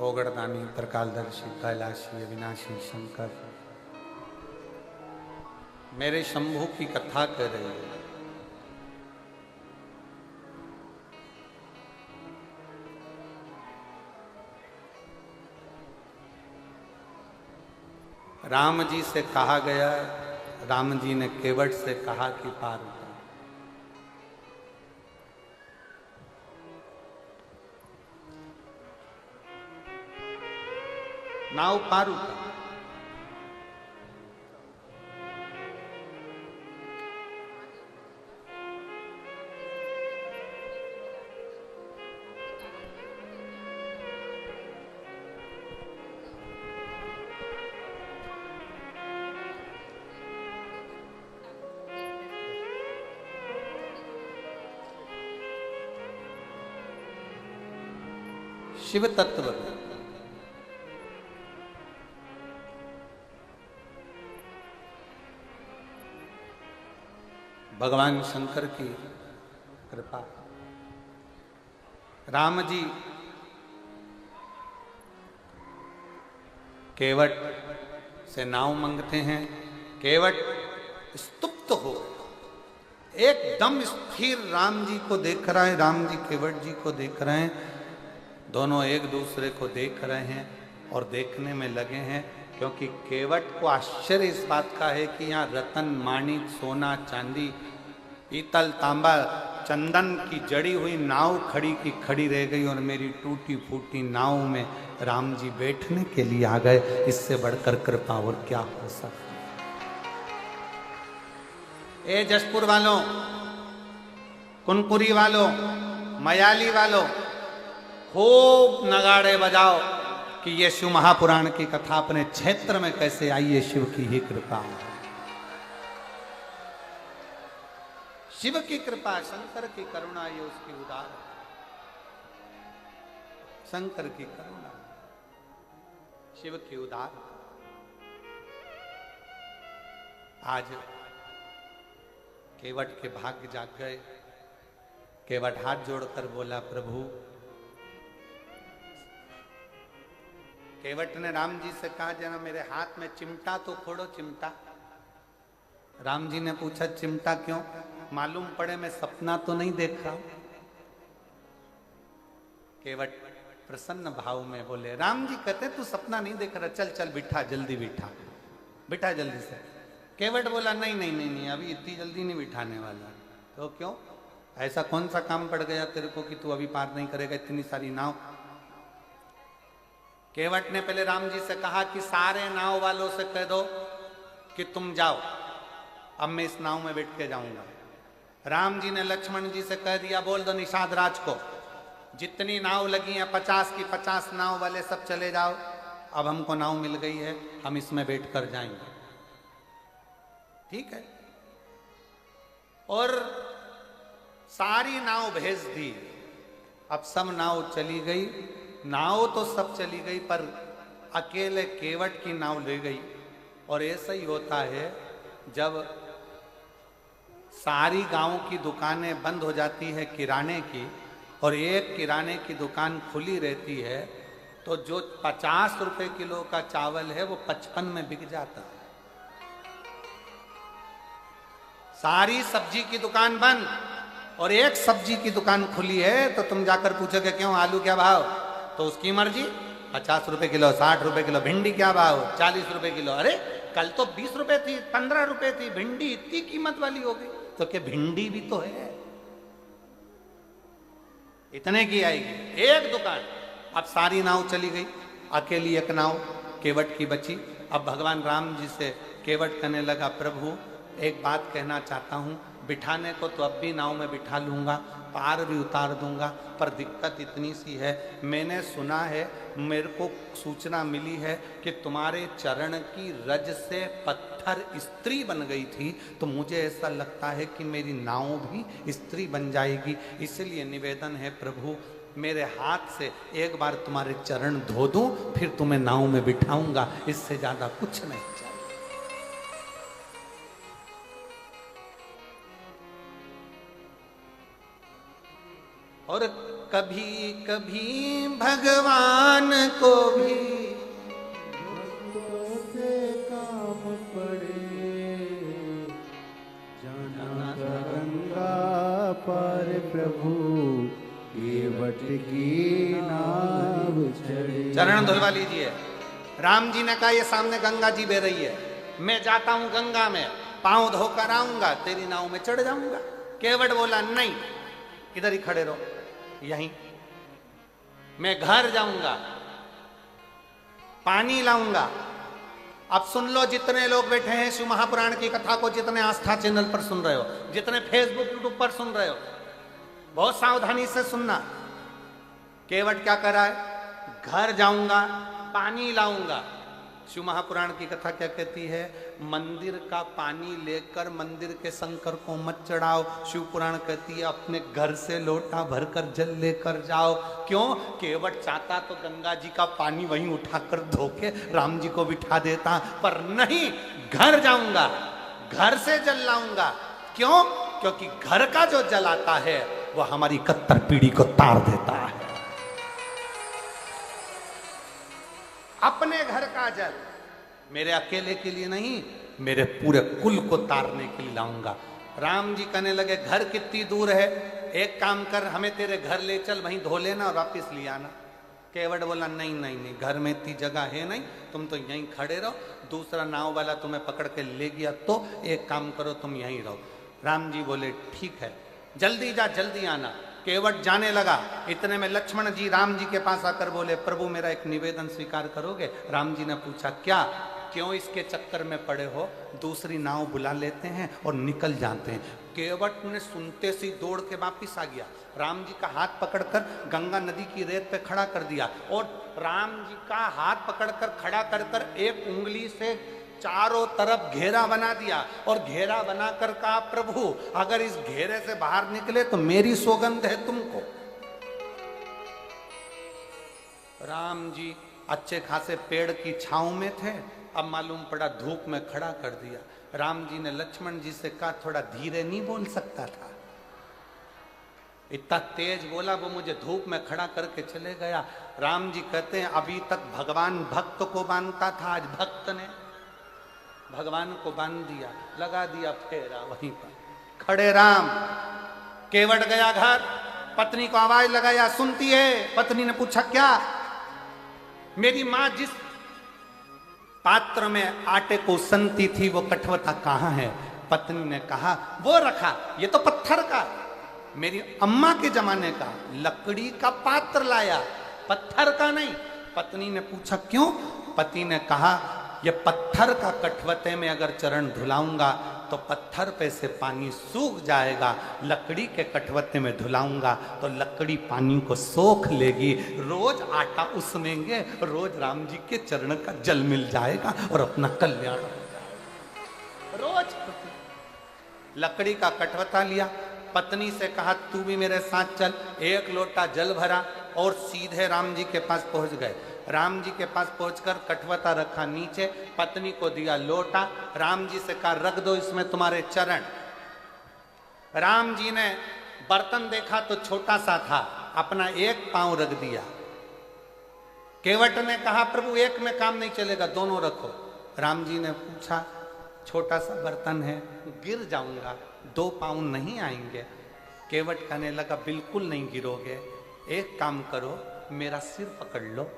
S1: ओगड़दानी, त्रिकालदर्शी, कैलाशी, अविनाशी शंकर मेरे शंभू की कथा कर रहे हैं। राम जी से कहा गया, राम जी ने केवट से कहा कि पार उतर। नाव पार उतर। शिव तत्व भगवान शंकर की कृपा। राम जी केवट से नाव मांगते हैं। केवट स्तुप्त हो, एकदम स्थिर राम जी को देख रहा है, राम जी केवट जी को देख रहे हैं, दोनों एक दूसरे को देख रहे हैं और देखने में लगे हैं, क्योंकि केवट को आश्चर्य इस बात का है कि यहाँ रतन, माणिक, सोना, चांदी, पीतल, तांबा, चंदन की जड़ी हुई नाव खड़ी की खड़ी रह गई और मेरी टूटी फूटी नाव में राम जी बैठने के लिए आ गए। इससे बढ़कर कृपा और क्या हो सकता। ए जसपुर वालों, कुनपुरी वालों, मयाली वालों, खूब नगाड़े बजाओ कि ये शिव महापुराण की कथा अपने क्षेत्र में कैसे आई है। शिव की ही कृपा, शिव की कृपा, शंकर की करुणा, ये उसकी उदार, शंकर की करुणा, शिव की उदार। आज केवट के भाग्य जाग गए। केवट हाथ जोड़कर बोला, प्रभु। केवट ने राम जी से कहा, जरा मेरे हाथ में चिमटा तो फोड़ो, चिमटा। राम जी ने पूछा, चिमटा क्यों? मालूम पड़े मैं सपना तो नहीं देख रहा। केवट प्रसन्न भाव में बोले, राम जी कहते तू सपना नहीं देख रहा, चल चल बिठा, जल्दी बिठा, बिठा जल्दी से। केवट बोला, नहीं नहीं नहीं नहीं, अभी इतनी जल्दी नहीं बिठाने वाला। तो क्यों? ऐसा कौन सा काम पड़ गया तेरे को कि तू अभी पार नहीं करेगा इतनी सारी नाव? केवट ने पहले राम जी से कहा कि सारे नाव वालों से कह दो कि तुम जाओ, अब मैं इस नाव में बैठ के जाऊंगा। राम जी ने लक्ष्मण जी से कह दिया, बोल दो निषाद राज को, जितनी नाव लगी हैं 50 की 50 नाव वाले सब चले जाओ, अब हमको नाव मिल गई है, हम इसमें बैठ कर जाएंगे। ठीक है। और सारी नाव भेज दी। अब सब नाव चली गई। नाव तो सब चली गई, पर अकेले केवट की नाव ले गई। और ऐसा ही होता है, जब सारी गांव की दुकानें बंद हो जाती है किराने की, और एक किराने की दुकान खुली रहती है, तो जो 50 रुपए किलो का चावल है वो 55 में बिक जाता है। सारी सब्जी की दुकान बंद और एक सब्जी की दुकान खुली है, तो तुम जाकर पूछोगे क्यों, आलू क्या भाव? तो उसकी मर्जी, 50 रुपए किलो, 60 रुपए किलो। भिंडी क्या भाव? 40 रुपए किलो। अरे कल तो 20 रुपए थी, 15 रुपए थी, भिंडी इतनी कीमत वाली हो गई। तो क्या भिंडी भी तो है, इतने की आएगी एक दुकान। अब सारी नाव चली गई, अकेली एक नाव केवट की बची। अब भगवान राम जी से केवट कहने लगा, प्रभु एक बात कहना चाहता हूं, बिठाने को तो अब भी नाव में बिठा लूंगा, पार भी उतार दूंगा, पर दिक्कत इतनी सी है, मैंने सुना है, मेरे को सूचना मिली है कि तुम्हारे चरण की रज से पत्थर स्त्री बन गई थी, तो मुझे ऐसा लगता है कि मेरी नाव भी स्त्री बन जाएगी। इसलिए निवेदन है प्रभु, मेरे हाथ से एक बार तुम्हारे चरण धो दूं, फिर तुम्हें नाव में बिठाऊंगा, इससे ज्यादा कुछ नहीं चाहिए। और कभी कभी भगवान को भी
S2: भक्तों से काम पड़े, जाना गंगा पार प्रभु, केवट की नाव चढ़े।
S1: चरण धुलवा लीजिए। राम जी ने कहा ये सामने गंगा जी बह रही है, मैं जाता हूं गंगा में, पांव धोकर आऊंगा, तेरी नाव में चढ़ जाऊंगा। केवट बोला नहीं, इधर ही खड़े रहो, यहीं मैं घर जाऊंगा, पानी लाऊंगा। अब सुन लो, जितने लोग बैठे हैं शिव महापुराण की कथा को, जितने आस्था चैनल पर सुन रहे हो, जितने फेसबुक यूट्यूब पर सुन रहे हो, बहुत सावधानी से सुनना। केवट क्या कर रहा है? घर जाऊंगा, पानी लाऊंगा। शिव महापुराण की कथा क्या कहती है? मंदिर का पानी लेकर मंदिर के शंकर को मत चढ़ाओ। शिव पुराण कहती है अपने घर से लोटा भरकर जल लेकर जाओ। क्यों? केवट चाहता तो गंगा जी का पानी वहीं उठाकर धो के राम जी को बिठा देता, पर नहीं, घर जाऊंगा, घर से जल लाऊंगा। क्यों? क्योंकि घर का जो जल आता है वो हमारी कत्तर पीढ़ी को तार देता है। अपने घर का जल मेरे अकेले के लिए नहीं, मेरे पूरे कुल को तारने के लिए लाऊंगा। राम जी कहने लगे घर कितनी दूर है, एक काम कर, हमें तेरे घर ले चल, वहीं धो लेना और वापिस ले आना। केवट बोला नहीं नहीं नहीं, घर में इतनी जगह है नहीं, तुम तो यहीं खड़े रहो, दूसरा नाव वाला तुम्हें पकड़ के ले गया तो एक काम करो, तुम यहीं रहो। राम जी बोले ठीक है, जल्दी जा, जल्दी आना। केवट जाने लगा, इतने में लक्ष्मण जी राम जी के पास आकर बोले प्रभु मेरा एक निवेदन स्वीकार करोगे? राम जी ने पूछा क्या? क्यों इसके चक्कर में पड़े हो? दूसरी नाव बुला लेते हैं और निकल जाते हैं। केवट ने सुनते सी दौड़ के वापिस आ गया, राम जी का हाथ पकड़कर गंगा नदी की रेत पे खड़ा कर दिया, और राम जी का हाथ पकड़कर खड़ा कर कर एक उंगली से चारों तरफ घेरा बना दिया, और घेरा बनाकर कहा प्रभु अगर इस घेरे से बाहर निकले तो मेरी सौगंध है तुमको। राम जी अच्छे खासे पेड़ की छांव में थे, अब मालूम पड़ा धूप में खड़ा कर दिया। राम जी ने लक्ष्मण जी से कहा थोड़ा धीरे नहीं बोल सकता था? इतना तेज बोला, वो मुझे धूप में खड़ा करके चले गया। राम जी कहते हैं अभी तक भगवान भक्त को बांधता था, आज भक्त ने भगवान को बांध दिया, लगा दिया फेरा वहीं पर। खड़े राम। केवट गया घर, पत्नी को आवाज लगाया, सुनती है? पत्नी ने पूछा क्या? मेरी मां जिस पात्र में आटे को सनती थी वो कठवता कहाँ है? पत्नी ने कहा वो रखा, ये तो पत्थर का, मेरी अम्मा के जमाने का लकड़ी का पात्र लाया, पत्थर का नहीं। पत्नी ने पूछा क्यों? पति ने कहा ये पत्थर का कठवते में अगर चरण धुलाऊंगा तो पत्थर पे से पानी सूख जाएगा, लकड़ी के कठवते में धुलाऊंगा तो लकड़ी पानी को सोख लेगी, रोज आटा उसनेंगे, रोज राम जी के चरण का जल मिल जाएगा और अपना कल्याण हो जाएगा। रोज लकड़ी का कठवता लिया, पत्नी से कहा तू भी मेरे साथ चल। एक लोटा जल भरा और सीधे राम जी के पास पहुंच गए। राम जी के पास पहुंचकर कठवता रखा नीचे, पत्नी को दिया लोटा, राम जी से कहा रख दो इसमें तुम्हारे चरण। राम जी ने बर्तन देखा तो छोटा सा था, अपना एक पांव रख दिया। केवट ने कहा प्रभु एक में काम नहीं चलेगा, दोनों रखो। राम जी ने पूछा छोटा सा बर्तन है, गिर जाऊंगा, 2 पांव नहीं आएंगे। केवट कहने लगा बिल्कुल नहीं गिरोगे, एक काम करो मेरा सिर पकड़ लो,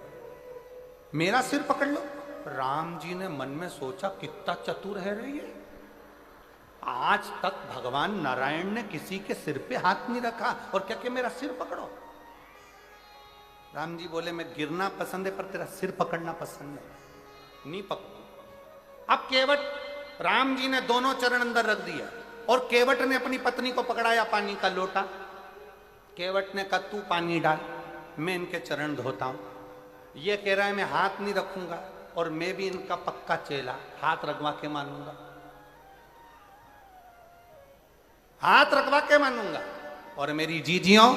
S1: मेरा सिर पकड़ लो। राम जी ने मन में सोचा कितना चतुर है रे ये, आज तक भगवान नारायण ने किसी के सिर पे हाथ नहीं रखा और क्या कि मेरा सिर पकड़ो। राम जी बोले मैं गिरना पसंद है पर तेरा सिर पकड़ना पसंद नहीं पकड़ो। अब केवट राम जी ने दोनों चरण अंदर रख दिया, और केवट ने अपनी पत्नी को पकड़ाया पानी का लोटा। केवट ने कहा तू पानी डाल, मैं इनके चरण धोता हूं। ये कह रहा है मैं हाथ नहीं रखूंगा और मैं भी इनका पक्का चेला, हाथ रखवा के मानूंगा, हाथ रखवा के मानूंगा। और मेरी जीजियों,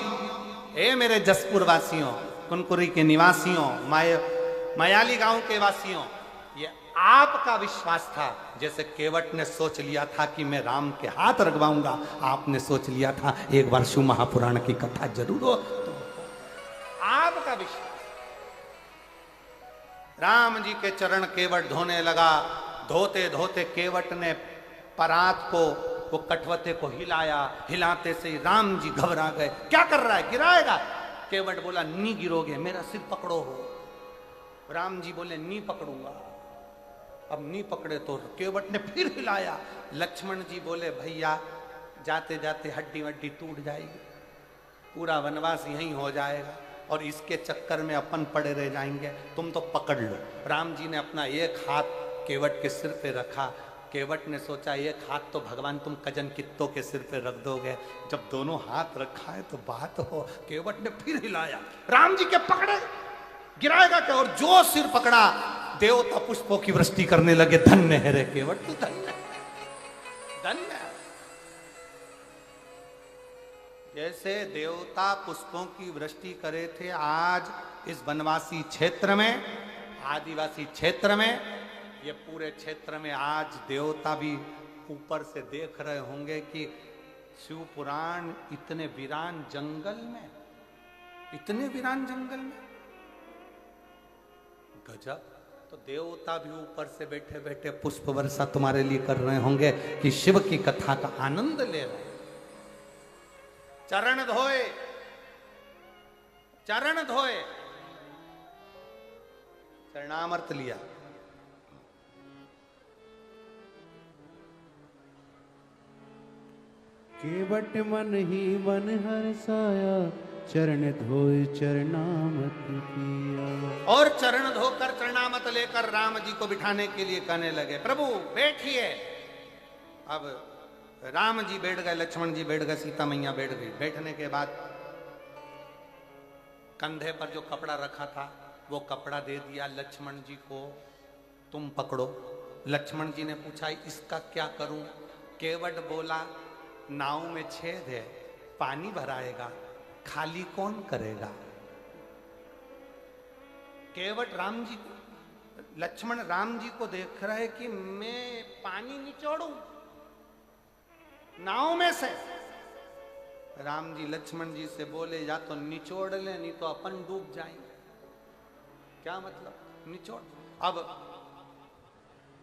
S1: ए मेरे जसपुर वासियों, कुनकुरी के निवासियों, मायाली गांव के वासियों, ये आपका विश्वास था। जैसे केवट ने सोच लिया था कि मैं राम के हाथ रखवाऊंगा, आपने सोच लिया था एक बार शिव महापुराण की कथा जरूर हो। तो आपका विश्वास। राम जी के चरण केवट धोने लगा। धोते धोते केवट ने परात को, वो कटवते को हिलाया। हिलाते से ही राम जी घबरा गए। क्या कर रहा है, गिराएगा? केवट बोला नी गिरोगे, मेरा सिर पकड़ो हो। राम जी बोले नी पकड़ूंगा। अब नी पकड़े तो केवट ने फिर हिलाया। लक्ष्मण जी बोले भैया जाते जाते हड्डी वड्डी टूट जाएगी, पूरा वनवास यहीं हो जाएगा और इसके चक्कर में अपन पड़े रह जाएंगे, तुम तो पकड़ लो। राम जी ने अपना एक हाथ केवट के सिर पे रखा। केवट ने सोचा एक हाथ तो भगवान तुम कजन कित्तों के सिर पे रख दोगे, जब दोनों हाथ रखा है तो बात हो। केवट ने फिर हिलाया, राम जी के पकड़े, गिराएगा क्या? और जो सिर पकड़ा देवता पुष्पों की वृष्टि करने लगे। धन्य है रे केवट, तू धन्य धन्य। जैसे देवता पुष्पों की वृष्टि करे थे, आज इस वनवासी क्षेत्र में, आदिवासी क्षेत्र में, ये पूरे क्षेत्र में आज देवता भी ऊपर से देख रहे होंगे कि शिव पुराण इतने वीरान जंगल में, इतने वीरान जंगल में, गजब। तो देवता भी ऊपर से बैठे बैठे पुष्प वर्षा तुम्हारे लिए कर रहे होंगे कि शिव की कथा का आनंद ले रहे। चरण धोए, चरण धोए, चरणामृत लिया।
S2: केवट मन ही मन हर्षाया, चरण धोए चरणामत किया।
S1: और चरण धोकर चरणामत लेकर राम जी को बिठाने के लिए कहने लगे प्रभु बैठिए। अब राम जी बैठ गए, लक्ष्मण जी बैठ गए, सीता मैया बैठ गई। बैठने के बाद कंधे पर जो कपड़ा रखा था वो कपड़ा दे दिया लक्ष्मण जी को, तुम पकड़ो। लक्ष्मण जी ने पूछा इसका क्या करूं? केवट बोला नाव में छेद है, पानी भराएगा, खाली कौन करेगा? केवट राम जी, लक्ष्मण राम जी को देख रहे कि मैं पानी निचोड़ू नाव में से। राम जी लक्ष्मण जी से बोले या तो निचोड़ ले, नहीं तो अपन डूब जाएंगे। क्या मतलब निचोड़? अब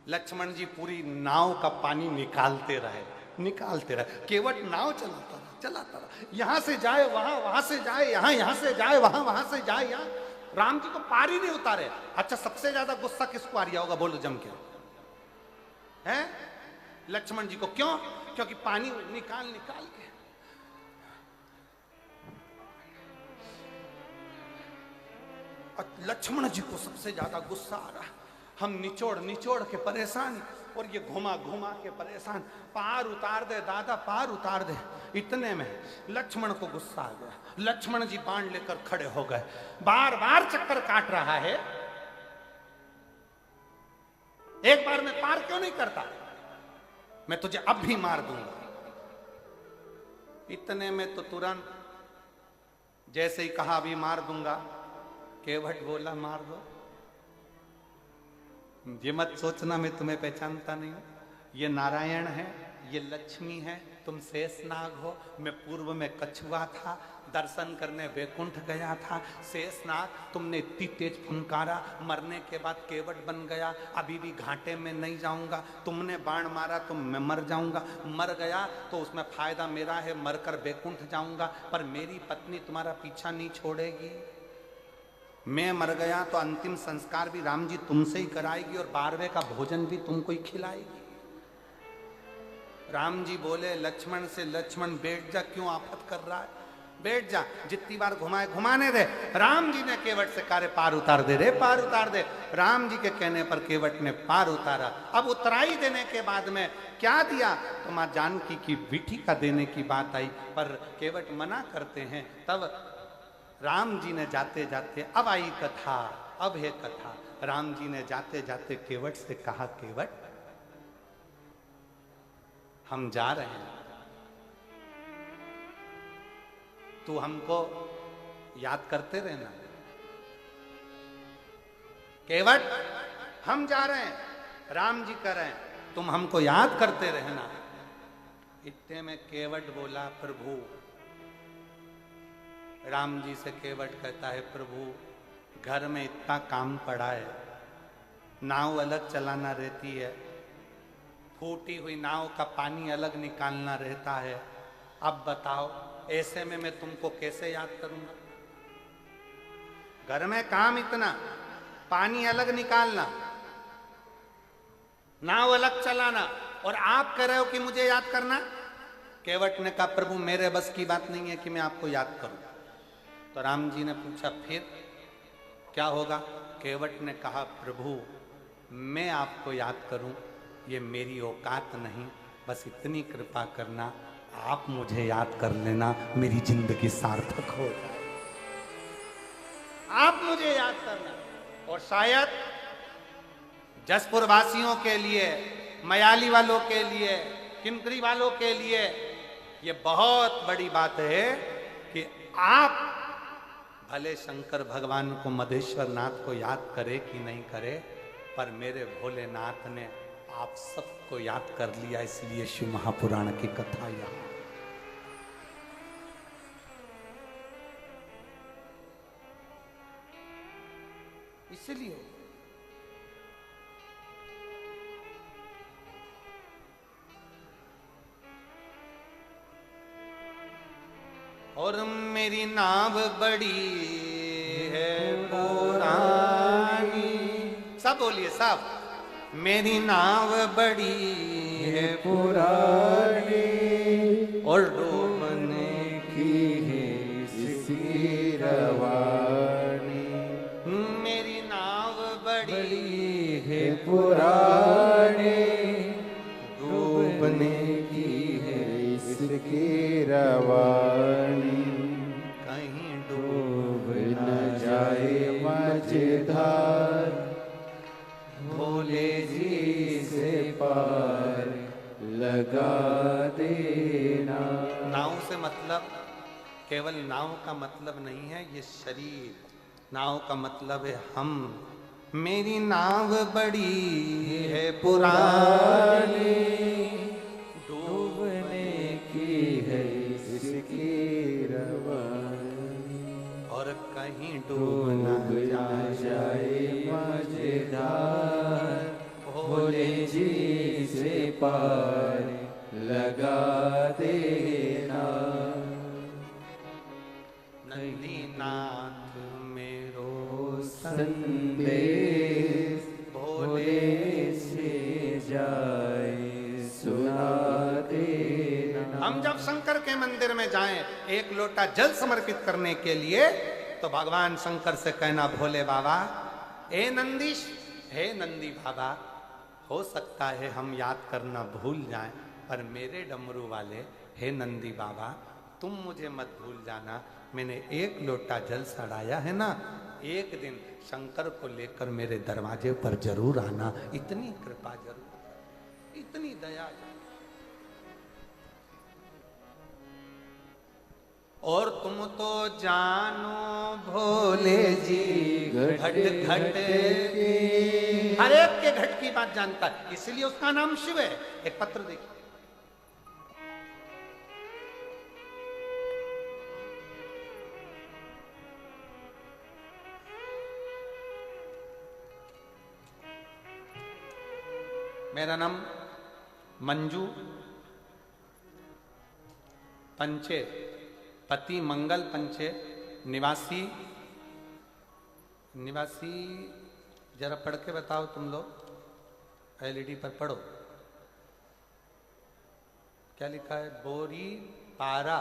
S1: लक्ष्मण जी पूरी नाव का पानी निकालते रहे, निकालते रहे। केवट नाव चलाता रहा, चलाता रहा, यहां से जाए वहां, वहां से जाए यहां, यहां से जाए वहां, वहां से जाए यहां। राम जी को पार ही नहीं उतारे। अच्छा सबसे ज्यादा गुस्सा किसको आ रहा होगा, बोलो जम के? हैं लक्ष्मण जी को। क्यों? क्योंकि पानी निकाल निकाल के लक्ष्मण जी को सबसे ज्यादा गुस्सा आ रहा। हम निचोड़ निचोड़ के परेशान और ये घुमा घुमा के परेशान। पार उतार दे दादा, पार उतार दे। इतने में लक्ष्मण को गुस्सा आ गया। लक्ष्मण जी बाण लेकर खड़े हो गए। बार बार चक्कर काट रहा है, एक बार में पार क्यों नहीं करता? मैं तुझे अब भी मार दूंगा। इतने में तो तुरंत जैसे ही कहा अभी मार दूंगा, केवट बोला मार दो। ये मत सोचना मैं तुम्हें पहचानता नहीं हूं। ये नारायण है, ये लक्ष्मी है, तुम शेषनाग हो। मैं पूर्व में कछुआ था, दर्शन करने वैकुंठ गया था। शेषनाग तुमने इतनी तेज फुनकारा, मरने के बाद केवट बन गया। अभी भी घाटे में नहीं जाऊंगा। तुमने बाण मारा तो मैं मर जाऊंगा। मर गया तो उसमें फायदा मेरा है, मरकर वैकुंठ जाऊंगा। पर मेरी पत्नी तुम्हारा पीछा नहीं छोड़ेगी। मैं मर गया तो अंतिम संस्कार भी राम जी तुमसे ही कराएगी और 12वें का भोजन भी तुमको ही खिलाएगी। राम जी बोले लक्ष्मण से, लक्ष्मण बैठ जा, क्यों आफत कर रहा है? बैठ जा, जितनी बार घुमाए घुमाने दे। राम जी ने केवट से कहा, पार उतार दे रे, पार उतार दे। राम जी के कहने पर केवट ने पार उतारा। अब उतराई देने के बाद में क्या दिया, तो मां जानकी की विठी का देने की बात आई, पर केवट मना करते हैं। तब राम जी ने जाते जाते, अब आई कथा, अब है कथा। राम जी ने जाते जाते केवट से कहा, केवट हम जा रहे हैं, तू हमको याद करते रहना। केवट हम जा रहे हैं, राम जी कर रहे हैं, तुम हमको याद करते रहना। इतने में केवट बोला, प्रभु। राम जी से केवट कहता है, प्रभु घर में इतना काम पड़ा है, नाव अलग चलाना रहती है, फूटी हुई नाव का पानी अलग निकालना रहता है। अब बताओ ऐसे में मैं तुमको कैसे याद करूंगा? घर में काम इतना, पानी अलग निकालना, नाव अलग चलाना, और आप कह रहे हो कि मुझे याद करना? केवट ने कहा, प्रभु मेरे बस की बात नहीं है कि मैं आपको याद करूं। तो राम जी ने पूछा, फिर क्या होगा? केवट ने कहा, प्रभु मैं आपको याद करूं ये मेरी औकात नहीं, बस इतनी कृपा करना, आप मुझे याद कर लेना, मेरी जिंदगी सार्थक हो जाए। आप मुझे याद करना। और शायद जसपुर वासियों के लिए, मयाली वालों के लिए, किमकरी वालों के लिए ये बहुत बड़ी बात है कि आप भले शंकर भगवान को, मधेश्वर नाथ को याद करे कि नहीं करे, पर मेरे भोलेनाथ ने आप सबको याद कर लिया। इसलिए शिव महापुराण की कथा यहां। इसलिए और मेरी नाव बड़ी है पुरानी, सब बोलिए सब। मेरी नाव बड़ी है पुरानी और डूबने की है इसकी रवानी। मेरी नाव बड़ी है पुरानी, डूबने की है इसकी रवानी। कहीं डूब न जाए मझधार, भोले जी से पार लगा देना। नाव से मतलब केवल नाव का मतलब नहीं है ये शरीर, नाव का मतलब है हम। मेरी नाव बड़ी है पुरानी, डूबने की है इसकी रवानी। और कहीं डूब न जाए मझधार, भोले जी से पार लगा देना। नंदीनाथ मेरो संदेश, भोले से जाए सुना देना। हम जब शंकर के मंदिर में जाएं एक लोटा जल समर्पित करने के लिए, तो भगवान शंकर से कहना, भोले बाबा, हे नंदीश, हे नंदी बाबा, हो सकता है हम याद करना भूल जाएं, पर मेरे डमरू वाले, हे नंदी बाबा, तुम मुझे मत भूल जाना। मैंने एक लोटा जल चढ़ाया है ना, एक दिन शंकर को लेकर मेरे दरवाजे पर जरूर आना। इतनी कृपा जरूर, इतनी दया। और तुम तो जानो भोले जी घट घट हर एक के घट की बात जानता है, इसलिए उसका नाम शिव है। एक पत्र देखिए, मेरा नाम मंजू पंचे, पति मंगल पंचे, निवासी जरा पढ़ के बताओ तुम लोग, एलईडी पर पढ़ो क्या लिखा है। बोरी पारा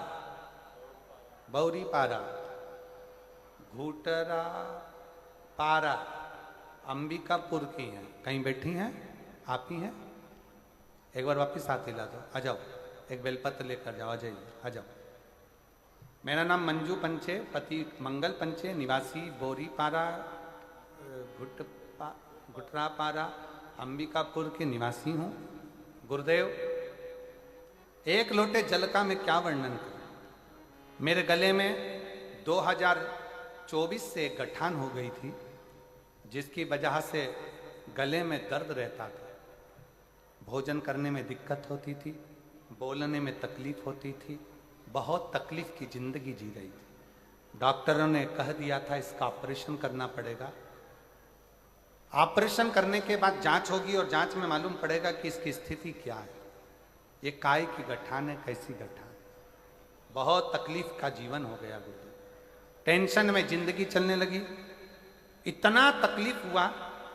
S1: बौरी पारा, घूटरा पारा अंबिकापुर की हैं। कहीं बैठी हैं? आप ही हैं? एक बार वापस हाथ हिला दो, आ जाओ, एक बेलपत्र लेकर जाओ, आ जाइए, आ जाओ। मेरा नाम मंजू पंचे, पति मंगल पंचे, निवासी बोरी पारा, घुटरा पारा अंबिकापुर के निवासी हूँ। गुरुदेव, एक लोटे जल का मैं क्या वर्णन करूं। मेरे गले में 2024 से गठान हो गई थी, जिसकी वजह से गले में दर्द रहता था, भोजन करने में दिक्कत होती थी, बोलने में तकलीफ होती थी, बहुत तकलीफ की जिंदगी जी रही थी। डॉक्टरों ने कह दिया था इसका ऑपरेशन करना पड़ेगा। ऑपरेशन करने के बाद जांच होगी और जांच में मालूम पड़ेगा कि इसकी स्थिति क्या है, ये काय की गठान है, कैसी गठान। बहुत तकलीफ का जीवन हो गया गुरुदेव, टेंशन में जिंदगी चलने लगी। इतना तकलीफ हुआ,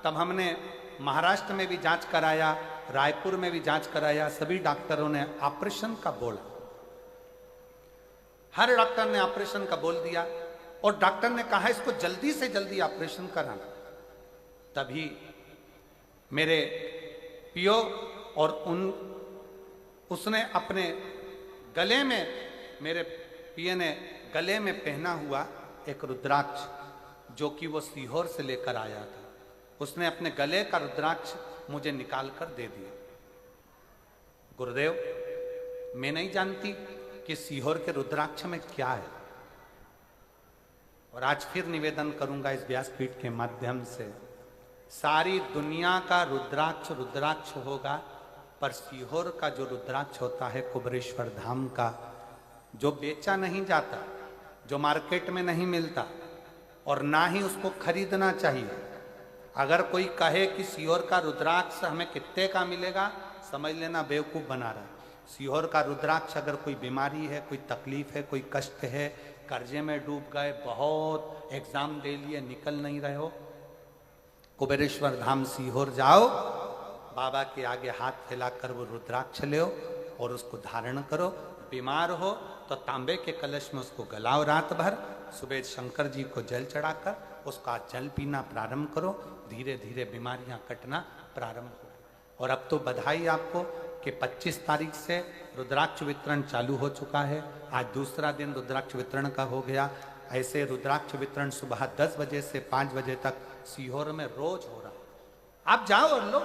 S1: तब हमने महाराष्ट्र में भी जांच कराया, रायपुर में भी जांच कराया, सभी डॉक्टरों ने ऑपरेशन का बोला। हर डॉक्टर ने ऑपरेशन का बोल दिया और डॉक्टर ने कहा इसको जल्दी से जल्दी ऑपरेशन कराना। तभी मेरे पियो और उसने अपने गले में, मेरे पिए ने गले में पहना हुआ एक रुद्राक्ष, जो कि वो सीहोर से लेकर आया था, उसने अपने गले का रुद्राक्ष मुझे निकाल कर दे दिया। गुरुदेव, मैं नहीं जानती कि सीहोर के रुद्राक्ष में क्या है, और आज फिर निवेदन करूंगा इस व्यासपीठ के माध्यम से, सारी दुनिया का रुद्राक्ष रुद्राक्ष होगा, पर सीहोर का जो रुद्राक्ष होता है कुबेरेश्वर धाम का, जो बेचा नहीं जाता, जो मार्केट में नहीं मिलता और ना ही उसको खरीदना चाहिए। अगर कोई कहे कि सीहोर का रुद्राक्ष हमें कितने का मिलेगा, समझ लेना बेवकूफ़ बना रहा है। सीहोर का रुद्राक्ष, अगर कोई बीमारी है, कोई तकलीफ है, कोई कष्ट है, कर्जे में डूब गए, बहुत एग्जाम दे लिए, निकल नहीं रहे हो, कुबेरेश्वर धाम सीहोर जाओ, बाबा के आगे हाथ फैलाकर वो रुद्राक्ष ले और उसको धारण करो। बीमार हो तो तांबे के कलश में उसको गलाओ रात भर, सुबह शंकर जी को जल चढ़ाकर उसका जल पीना प्रारंभ करो, धीरे धीरे बीमारियां कटना प्रारंभ हो। और अब तो बधाई आपको कि 25 तारीख से रुद्राक्ष वितरण चालू हो चुका है। आज दूसरा दिन रुद्राक्ष वितरण का हो गया। ऐसे रुद्राक्ष वितरण सुबह 10 बजे से 5 बजे तक सीहोर में रोज हो रहा है। आप जाओ और लो।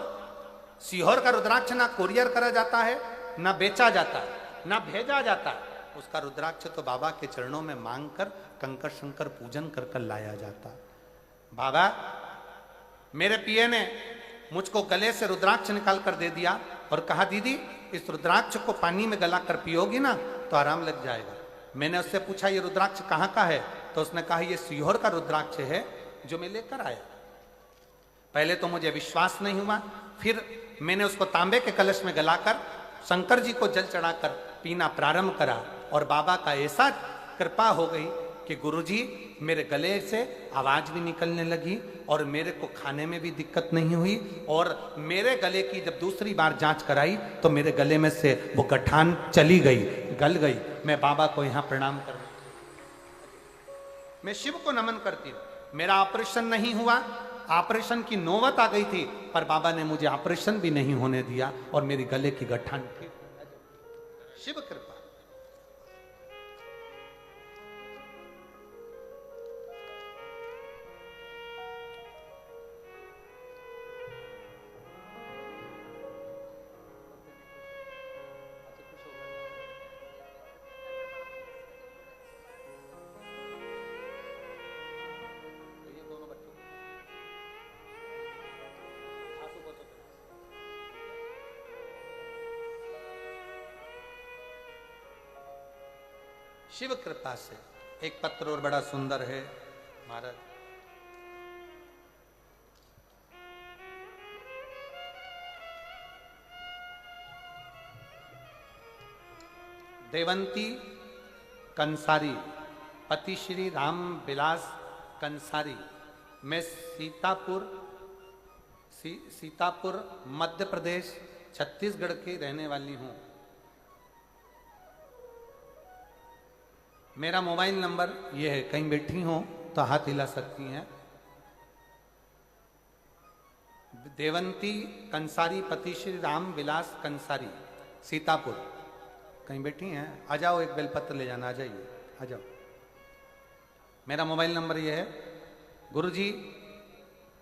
S1: सीहोर का रुद्राक्ष ना कुरियर करा जाता है, ना बेचा जाता है, ना भेजा जाता है। उसका रुद्राक्ष तो बाबा के चरणों में मांगकर कंकर शंकर पूजन कर कर लाया जाता। बाबा, मेरे पिए ने मुझको गले से रुद्राक्ष निकाल कर दे दिया और कहा दीदी इस रुद्राक्ष को पानी में गलाकर पियोगी ना तो आराम लग जाएगा। मैंने उससे पूछा ये रुद्राक्ष कहाँ का है, तो उसने कहा ये सीहोर का रुद्राक्ष है जो मैं लेकर आया। पहले तो मुझे विश्वास नहीं हुआ, फिर मैंने उसको तांबे के कलश में गलाकर शंकर जी को जल चढ़ाकर पीना प्रारंभ करा और बाबा का ऐसा कृपा हो गई कि गुरुजी मेरे गले से आवाज भी निकलने लगी और मेरे को खाने में भी दिक्कत नहीं हुई। और मेरे गले की जब दूसरी बार जांच कराई तो मेरे गले में से वो गठान चली गई, गल गई। मैं बाबा को यहाँ प्रणाम कर, मैं शिव को नमन करती हूँ। मेरा ऑपरेशन नहीं हुआ, ऑपरेशन की नौबत आ गई थी, पर बाबा ने मुझे ऑपरेशन भी नहीं होने दिया और मेरी गले की गठान ठीक। शिव कृपा। शिव कृपा से एक पत्र और बड़ा सुंदर है महाराज। देवंती कंसारी, पति श्री राम विलास कंसारी। मैं सीतापुर मध्य प्रदेश छत्तीसगढ़ की रहने वाली हूँ। मेरा मोबाइल नंबर ये है, कहीं बैठी हो तो हाथ हिला सकती हैं। देवंती कंसारी, पति श्री राम विलास कंसारी, सीतापुर। कहीं बैठी हैं? आ जाओ, एक बेलपत्र ले जाना, आ जाइए, आ जाओ। मेरा मोबाइल नंबर ये है। गुरुजी,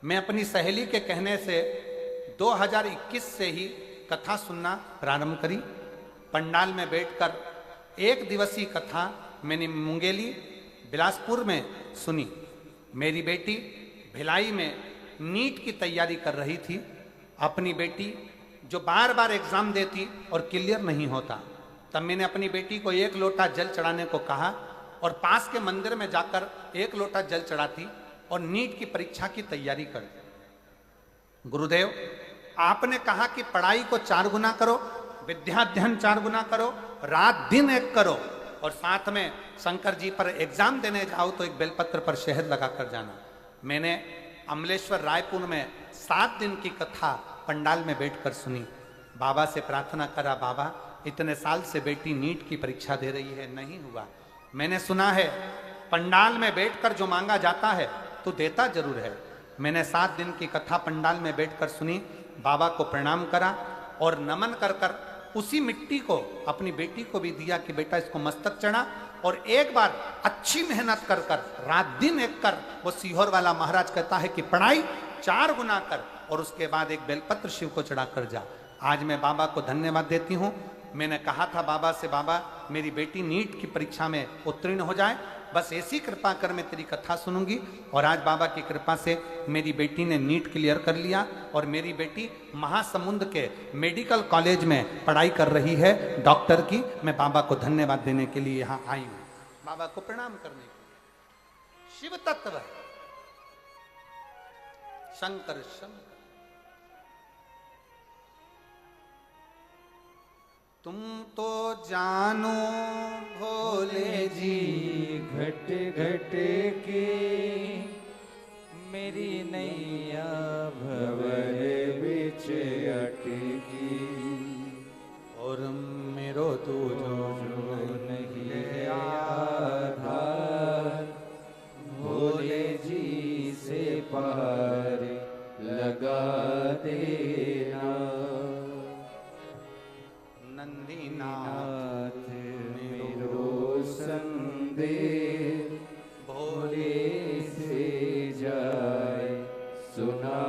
S1: मैं अपनी सहेली के कहने से 2021 से ही कथा सुनना प्रारंभ करी। पंडाल में बैठकर एक दिवसीय कथा मैंने मुंगेली बिलासपुर में सुनी। मेरी बेटी भिलाई में नीट की तैयारी कर रही थी। अपनी बेटी जो बार बार एग्जाम देती और क्लियर नहीं होता, तब मैंने अपनी बेटी को 1 लोटा जल चढ़ाने को कहा और पास के मंदिर में जाकर 1 लोटा जल चढ़ाती और नीट की परीक्षा की तैयारी करती। गुरुदेव, आपने कहा कि पढ़ाई को 4 गुना करो, विद्याध्ययन 4 गुना करो, रात दिन 1 करो, और साथ में शंकर जी पर एग्जाम देने जाओ तो एक बेलपत्र पर शहद लगाकर जाना। मैंने अमलेश्वर रायपुर में 7 दिन की कथा पंडाल में बैठकर सुनी। बाबा से प्रार्थना करा, बाबा इतने साल से बेटी नीट की परीक्षा दे रही है, नहीं हुआ। मैंने सुना है पंडाल में बैठकर जो मांगा जाता है तो देता जरूर है। मैंने 7 दिन की कथा पंडाल में बैठकर सुनी, बाबा को प्रणाम करा और नमन कर कर उसी मिट्टी को अपनी बेटी को भी दिया कि बेटा इसको मस्तक चढ़ा, और एक बार अच्छी मेहनत कर कर रात दिन 1 कर, वो सीहोर वाला महाराज कहता है कि पढ़ाई 4 गुना कर और उसके बाद एक बेलपत्र शिव को चढ़ा कर जा। आज मैं बाबा को धन्यवाद देती हूँ। मैंने कहा था बाबा से, बाबा मेरी बेटी नीट की परीक्षा में उत्तीर्ण हो जाए, बस ऐसी कृपा कर, मैं तेरी कथा सुनूंगी। और आज बाबा की कृपा से मेरी बेटी ने नीट क्लियर कर लिया और मेरी बेटी महासमुंद के मेडिकल कॉलेज में पढ़ाई कर रही है डॉक्टर की। मैं बाबा को धन्यवाद देने के लिए यहाँ आई हूँ, बाबा को प्रणाम करने के लिए। शिव तत्व शंकर शंकर, तुम तो जानो भोले जी
S3: घट घट के मेरी नैया भंवर बिच अटकी,
S1: और मेरो तो जो
S3: नहीं आधार, भोले जी से पार लगा देना।
S1: नंदीनाथ
S3: मेरो संदेश भोले से जाए सुना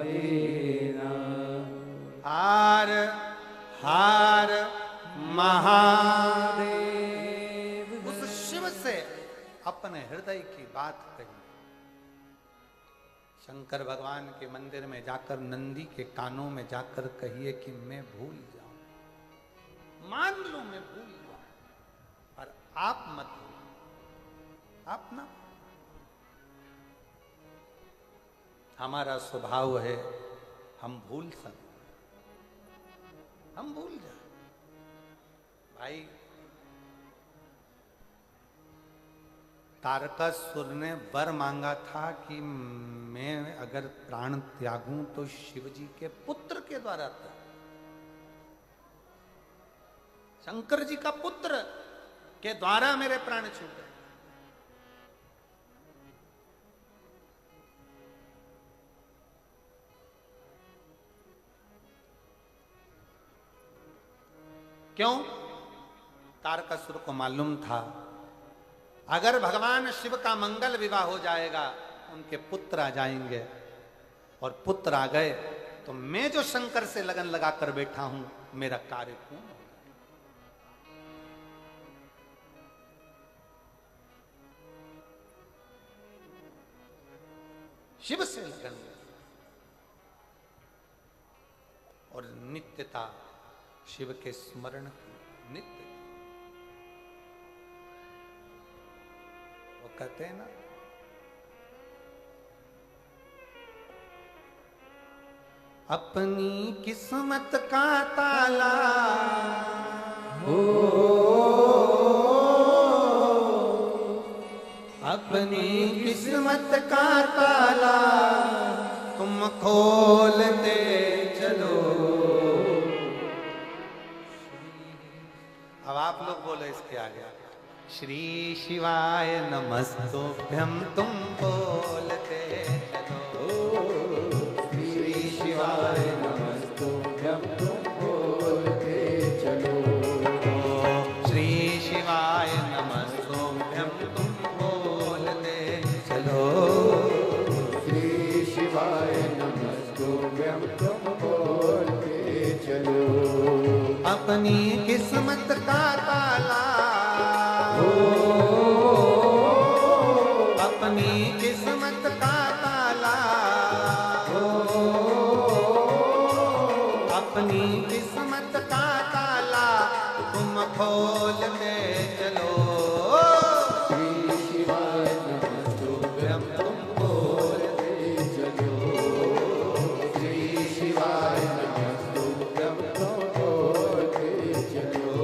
S3: देना।
S1: हार हार महादेव, उस शिव से अपने हृदय की बात कही। शंकर भगवान के मंदिर में जाकर नंदी के कानों में जाकर कहिए कि मैं भूल जाऊं, मान लो मैं भूल जाऊं, पर आप मत भूलो, आप ना। हमारा स्वभाव है हम भूल सकते, हम भूल जाए। भाई तारकासुर ने वर मांगा था कि मैं अगर प्राण त्यागूं तो शिवजी के पुत्र के द्वारा था। शंकर जी का पुत्र के द्वारा मेरे प्राण छूटे। क्यों? तारकासुर को मालूम था अगर भगवान शिव का मंगल विवाह हो जाएगा उनके पुत्र आ जाएंगे, और पुत्र आ गए तो मैं जो शंकर से लगन लगाकर बैठा हूं मेरा कार्य पूर्ण होगा। शिव से लगन और नित्यता शिव के स्मरण की नित्य। वो कहते हैं ना, अपनी किस्मत का ताला हो, अपनी किस्मत का ताला तुम खोलते चलो। अब आप लोग बोले इसके आगे, श्री शिवाय नमस्तुभ्यं तुम बोलते चलो।
S3: श्री शिवाय नमस्तुभ्यं तुम बोलते चलो।
S1: श्री शिवाय नमस्तुभ्यं तुम बोलते चलो।
S3: श्री शिवाय नमस्तुभ्यं तुम बोलते चलो।
S1: अपनी किस्मत का ताला, अपनी किस्मत का ताला, अपनी किस्मत का ताला तुम खोल दे चलो।
S3: श्री शिवाय नमस्तुभ्यं तुम बोलते चलो। श्री शिवाय नमस्तुभ्यं तुम बोलते चलो।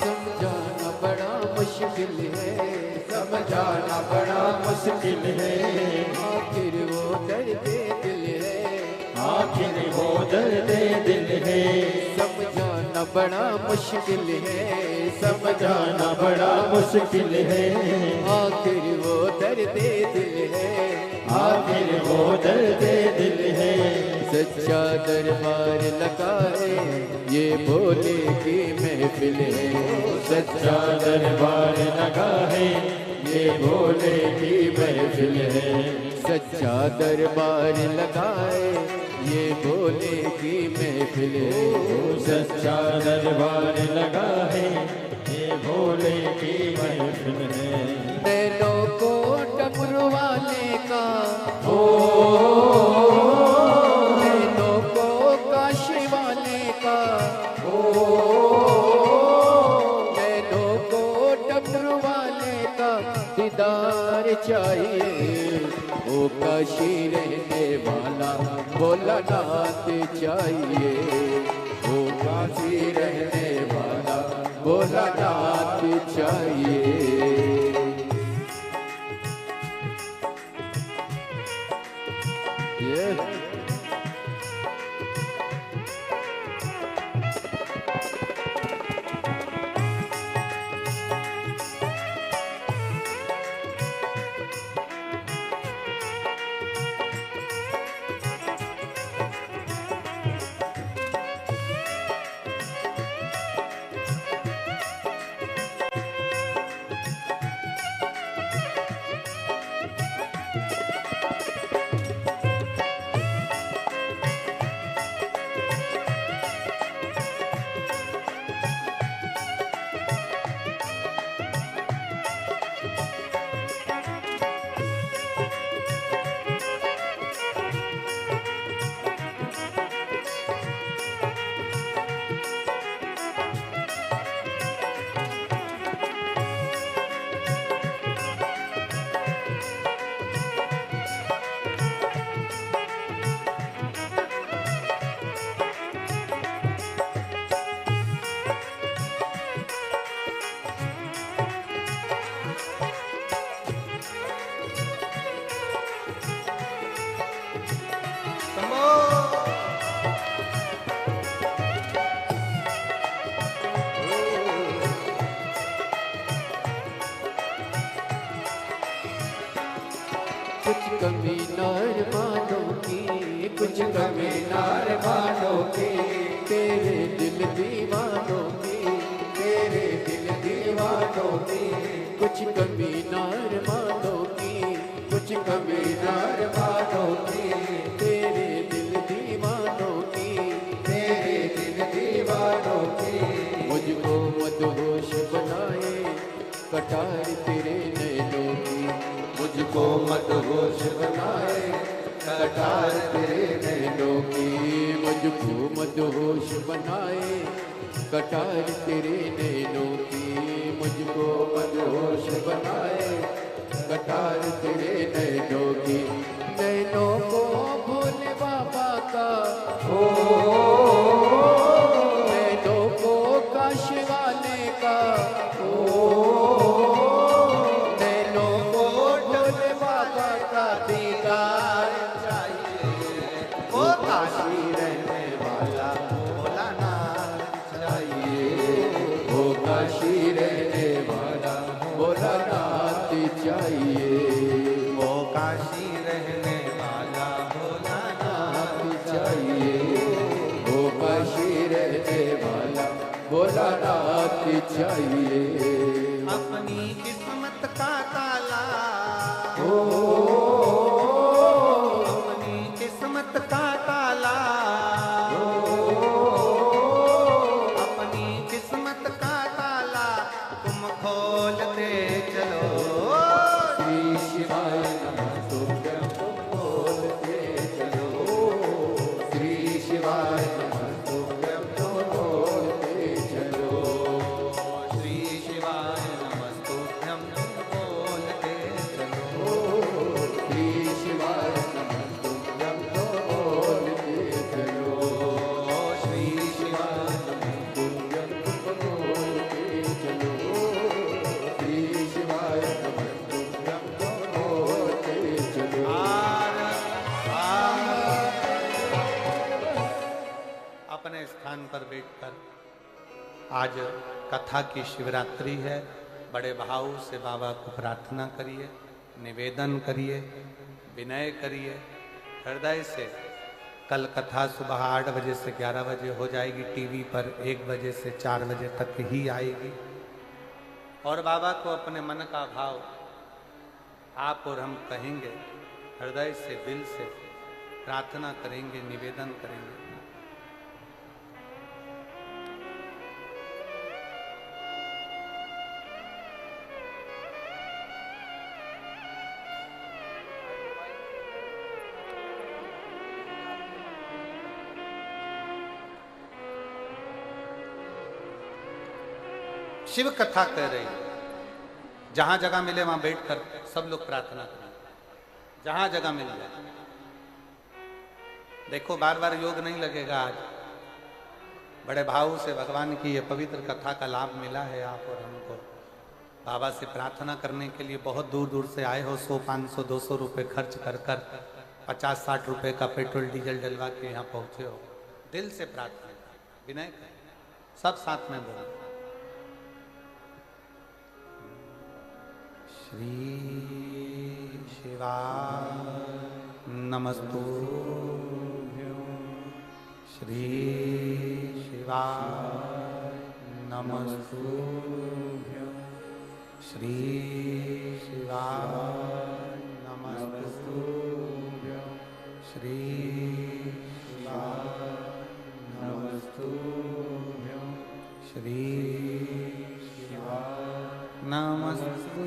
S3: समझाना बड़ा मुश्किल है, समझाना बड़ा मुश्किल है। आखिर वो दर्द दिल है, आखिर वो दर्द दिल है। समझाना बड़ा मुश्किल है, समझाना बड़ा मुश्किल है। आखिर वो दर्द दिल है, आखिर वो दर्द दिल है। सच्चा दरबार लगाए ये भोले की महफिल है। सच्चा दरबार लगा है ये भोले की महफिल है। सच्चा दरबार लगाए ये भोले की महफिल है। सच्चा दरबार लगा है ये भोले की महफिल है। नैनों को डमरू वाले का हो, नैनों को काशी वाले का हो, नैनों को डमरू वाले का दीदार चाहिए। ओ काशी रहने वाला भोलानाथ चाहिए। ओ काशी रहने वाला भोलानाथ चाहिए। कुछ कमी नार मानों की, तेरे दिल दीवानों की, तेरे दिल दीवानों की, कुछ कमी नार मानों की, कुछ कमी नार मानों की, तेरे दिल दीवानों की, तेरे दिल दीवानों की, मुझको मदहोश बनाए कटार तेरे नैनों की, मुझको मदहोश बनाए कटार तेरे नैनों की, मुझको मदहोश बनाए कटार तेरे नैनों की, मुझको मदहोश बनाए कटार तेरे नैनों की, नैनों को भोले बाबा का हो, नैनों को काशी वाले का हो, नैनों को भोले बाबा का दीदार चाहिए, वो काशी रहने वाला भोलानाथ चाहिए, वो काशी रहने वाला भोलानाथ चाहिए,
S1: वो काशी रहने वाला भोलानाथ
S3: चाहिए, वो काशी रहने वाला भोलानाथ चाहिए,
S1: अपनी किस्मत का ताला, अपनी किस्मत का ताला, अपनी किस्मत का ताला तुम खोलते चलो,
S3: श्री शिवाय नमः तुभ्यं तुम बोलते चलो, श्री शिवाय नमः तुभ्यं तुम बोलते चलो,
S1: श्री शिवाय नमस्तुभ्यं बोलते चलो,
S3: श्री शिवाय नमः तुभ्यं तुम बोलते चलो,
S1: श्री शिवाय
S3: तुभ्यं तुम बोलते चलो, श्री शिवाय नमः तुभ्यं तुम बोलते चलो।
S1: अपने स्थान पर बैठकर आज कथा की शिवरात्रि है, बड़े भाव से बाबा को प्रार्थना करिए, निवेदन करिए, विनय करिए हृदय से। कल कथा सुबह 8 बजे से 11 बजे हो जाएगी, टीवी पर 1 बजे से 4 बजे तक ही आएगी। और बाबा को अपने मन का भाव आप और हम कहेंगे, हृदय से दिल से प्रार्थना करेंगे, निवेदन करेंगे। शिव कथा कह रही है, जहां जगह मिले वहां बैठकर सब लोग प्रार्थना करें, जहां जगह मिल जाए। देखो बार बार योग नहीं लगेगा, आज बड़े भाव से भगवान की ये पवित्र कथा का लाभ मिला है आप और हमको। बाबा से प्रार्थना करने के लिए बहुत दूर दूर से आए हो, 100, 500, 200 रुपये खर्च कर 50-60 रुपये का पेट्रोल डीजल डलवा के यहाँ पहुँचे हो। दिल से प्रार्थना विनय करें, सब साथ में बोलें। श्री शिवाय नमस्तुभ्यं, श्री शिवाय नमस्तुभ्यं, श्री शिवाय नमस्तुभ्यं, श्री शिवाय नमस्तुभ्यं, श्री शिवाय नमस्तुभ्यं।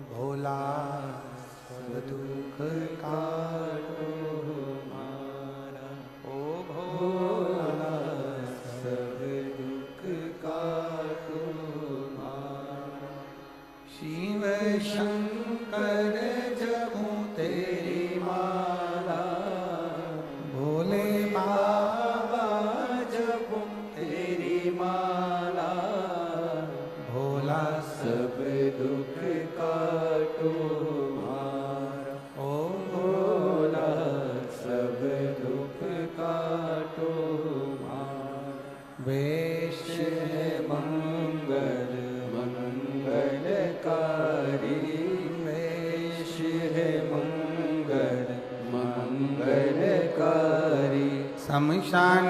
S1: भोला सब दुख काटो हमारा, ओ भोला सब दुख काटो हमारा, शमशान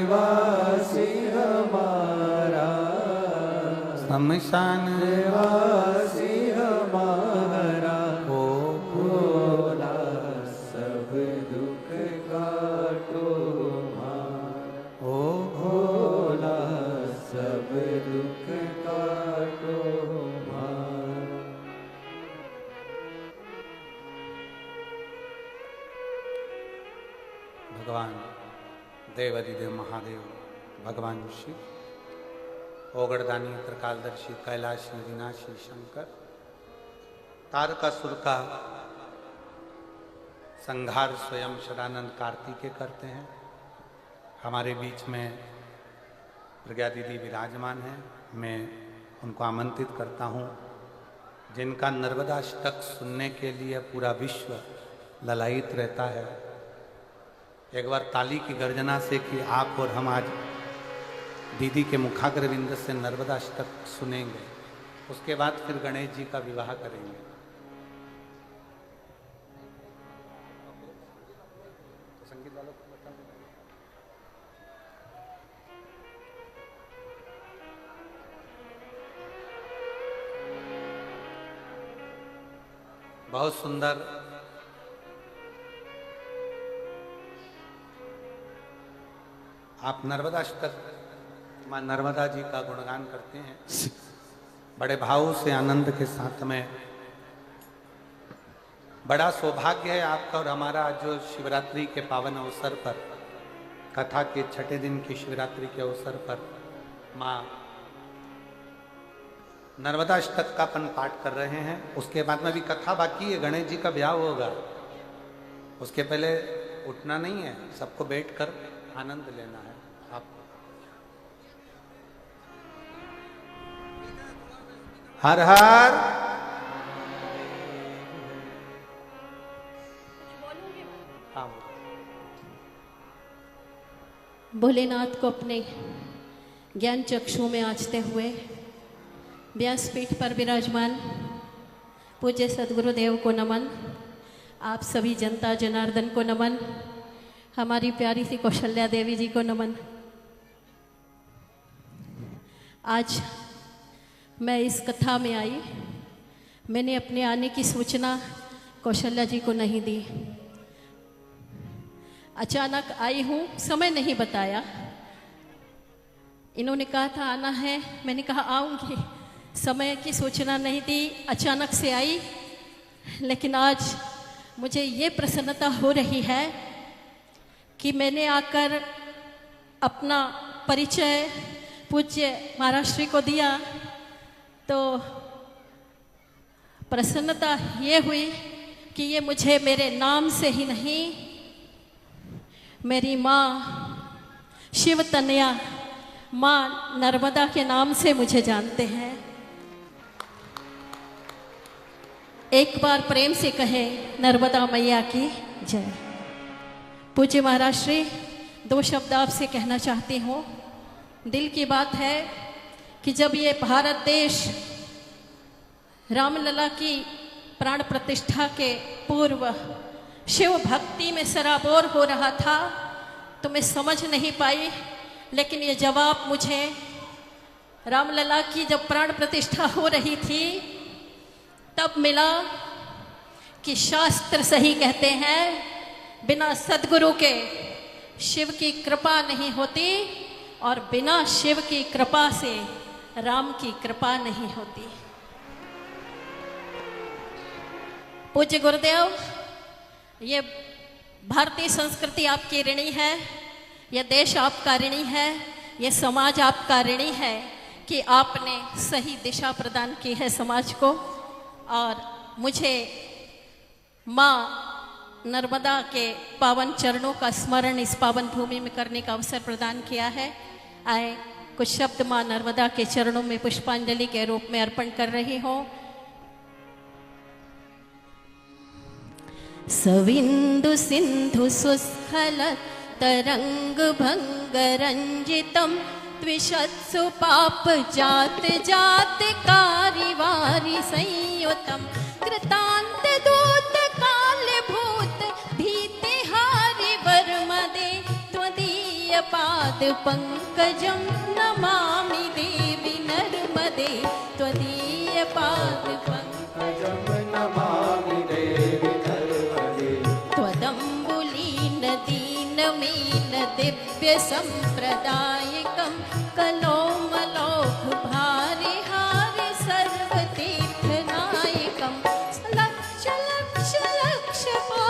S3: वासी हमारा,
S1: शमशान
S3: वासी हमारा,
S1: हो
S3: भोला सब दुख काटो
S1: हो
S3: भोला सब दुख काटो
S1: भगवान देवादिदेव महादेव, भगवान शिव, ओगड़दानी, त्रिकालदर्शी, कैलाश विनाशी शंकर, तारकासुर का संहार स्वयं सदानंद कार्तिकेय करते हैं। हमारे बीच में प्रज्ञा दीदी विराजमान हैं। मैं उनको आमंत्रित करता हूँ, जिनका नर्मदाष्टक सुनने के लिए पूरा विश्व ललायित रहता है। एक बार ताली की गर्जना से कि आप और हम आज दीदी के मुखाग्रविंद से नर्मदाष्टक सुनेंगे, उसके बाद फिर गणेश जी का विवाह करेंगे। तो संगीत वालों को बता दें। बहुत सुंदर आप नर्मदाष्टक माँ नर्मदा जी का गुणगान करते हैं बड़े भाव से, आनंद के साथ में। बड़ा सौभाग्य है आपका और हमारा जो शिवरात्रि के पावन अवसर पर, कथा के छठे दिन की शिवरात्रि के अवसर पर माँ नर्मदाष्टक का अपन पाठ कर रहे हैं। उसके बाद में भी कथा बाकी है, गणेश जी का ब्याह होगा, उसके पहले उठना नहीं है, सबको बैठकर आनंद लेना है। आप हर हर
S4: भोलेनाथ को अपने ज्ञान चक्षु में आंचते हुए व्यासपीठ पर विराजमान पूज्य सद्गुरुदेव को नमन। आप सभी जनता जनार्दन को नमन। हमारी प्यारी सी कौशल्या देवी जी को नमन। आज मैं इस कथा में आई, मैंने अपने आने की सूचना कौशल्या जी को नहीं दी। अचानक आई हूँ, समय नहीं बताया। इन्होंने कहा था आना है, मैंने कहा आऊँगी, समय की सूचना नहीं दी, अचानक से आई। लेकिन आज मुझे ये प्रसन्नता हो रही है कि मैंने आकर अपना परिचय पूज्य महाराष्ट्री को दिया, तो प्रसन्नता ये हुई कि ये मुझे मेरे नाम से ही नहीं, मेरी माँ शिव तनया माँ नर्मदा के नाम से मुझे जानते हैं। एक बार प्रेम से कहे नर्मदा मैया की जय। पूज्य महाराष्ट्री, दो शब्द आपसे कहना चाहती हूँ। दिल की बात है कि जब ये भारत देश रामलला की प्राण प्रतिष्ठा के पूर्व शिव भक्ति में सराबोर हो रहा था, तो मैं समझ नहीं पाई। लेकिन ये जवाब मुझे रामलला की जब प्राण प्रतिष्ठा हो रही थी तब मिला कि शास्त्र सही कहते हैं, बिना सद्गुरु के शिव की कृपा नहीं होती और बिना शिव की कृपा से राम की कृपा नहीं होती। पूज्य गुरुदेव, ये भारतीय संस्कृति आपकी ऋणी है, यह देश आपका ऋणी है, यह समाज आपका ऋणी है कि आपने सही दिशा प्रदान की है समाज को। और मुझे माँ नर्मदा के पावन चरणों का स्मरण इस पावन भूमि में करने का अवसर प्रदान किया है। आए कुछ शब्द माँ नर्मदा के चरणों में पुष्पांजलि के रूप में अर्पण कर रही हूँ। सविंदु सिंधु सुस्खल तरंग भंग रंजितम द्विषत्सु पाप जात जात कारिवारी संयुतम कृतांत दूत काल भूत भीति हारि वर्मदे त्वदीय त्वदीयपाद पंकजं नमामि देवी नर्मदे त्वदीयपाद पंकजं
S3: नमामि देवी नर्मदे
S4: त्वदम्बुलीन दीनमीन दिव्य संप्रदायिकं कलोमलोघ भारि हारि सर्वतीर्थनायकं लक्ष लक्ष लक्ष पो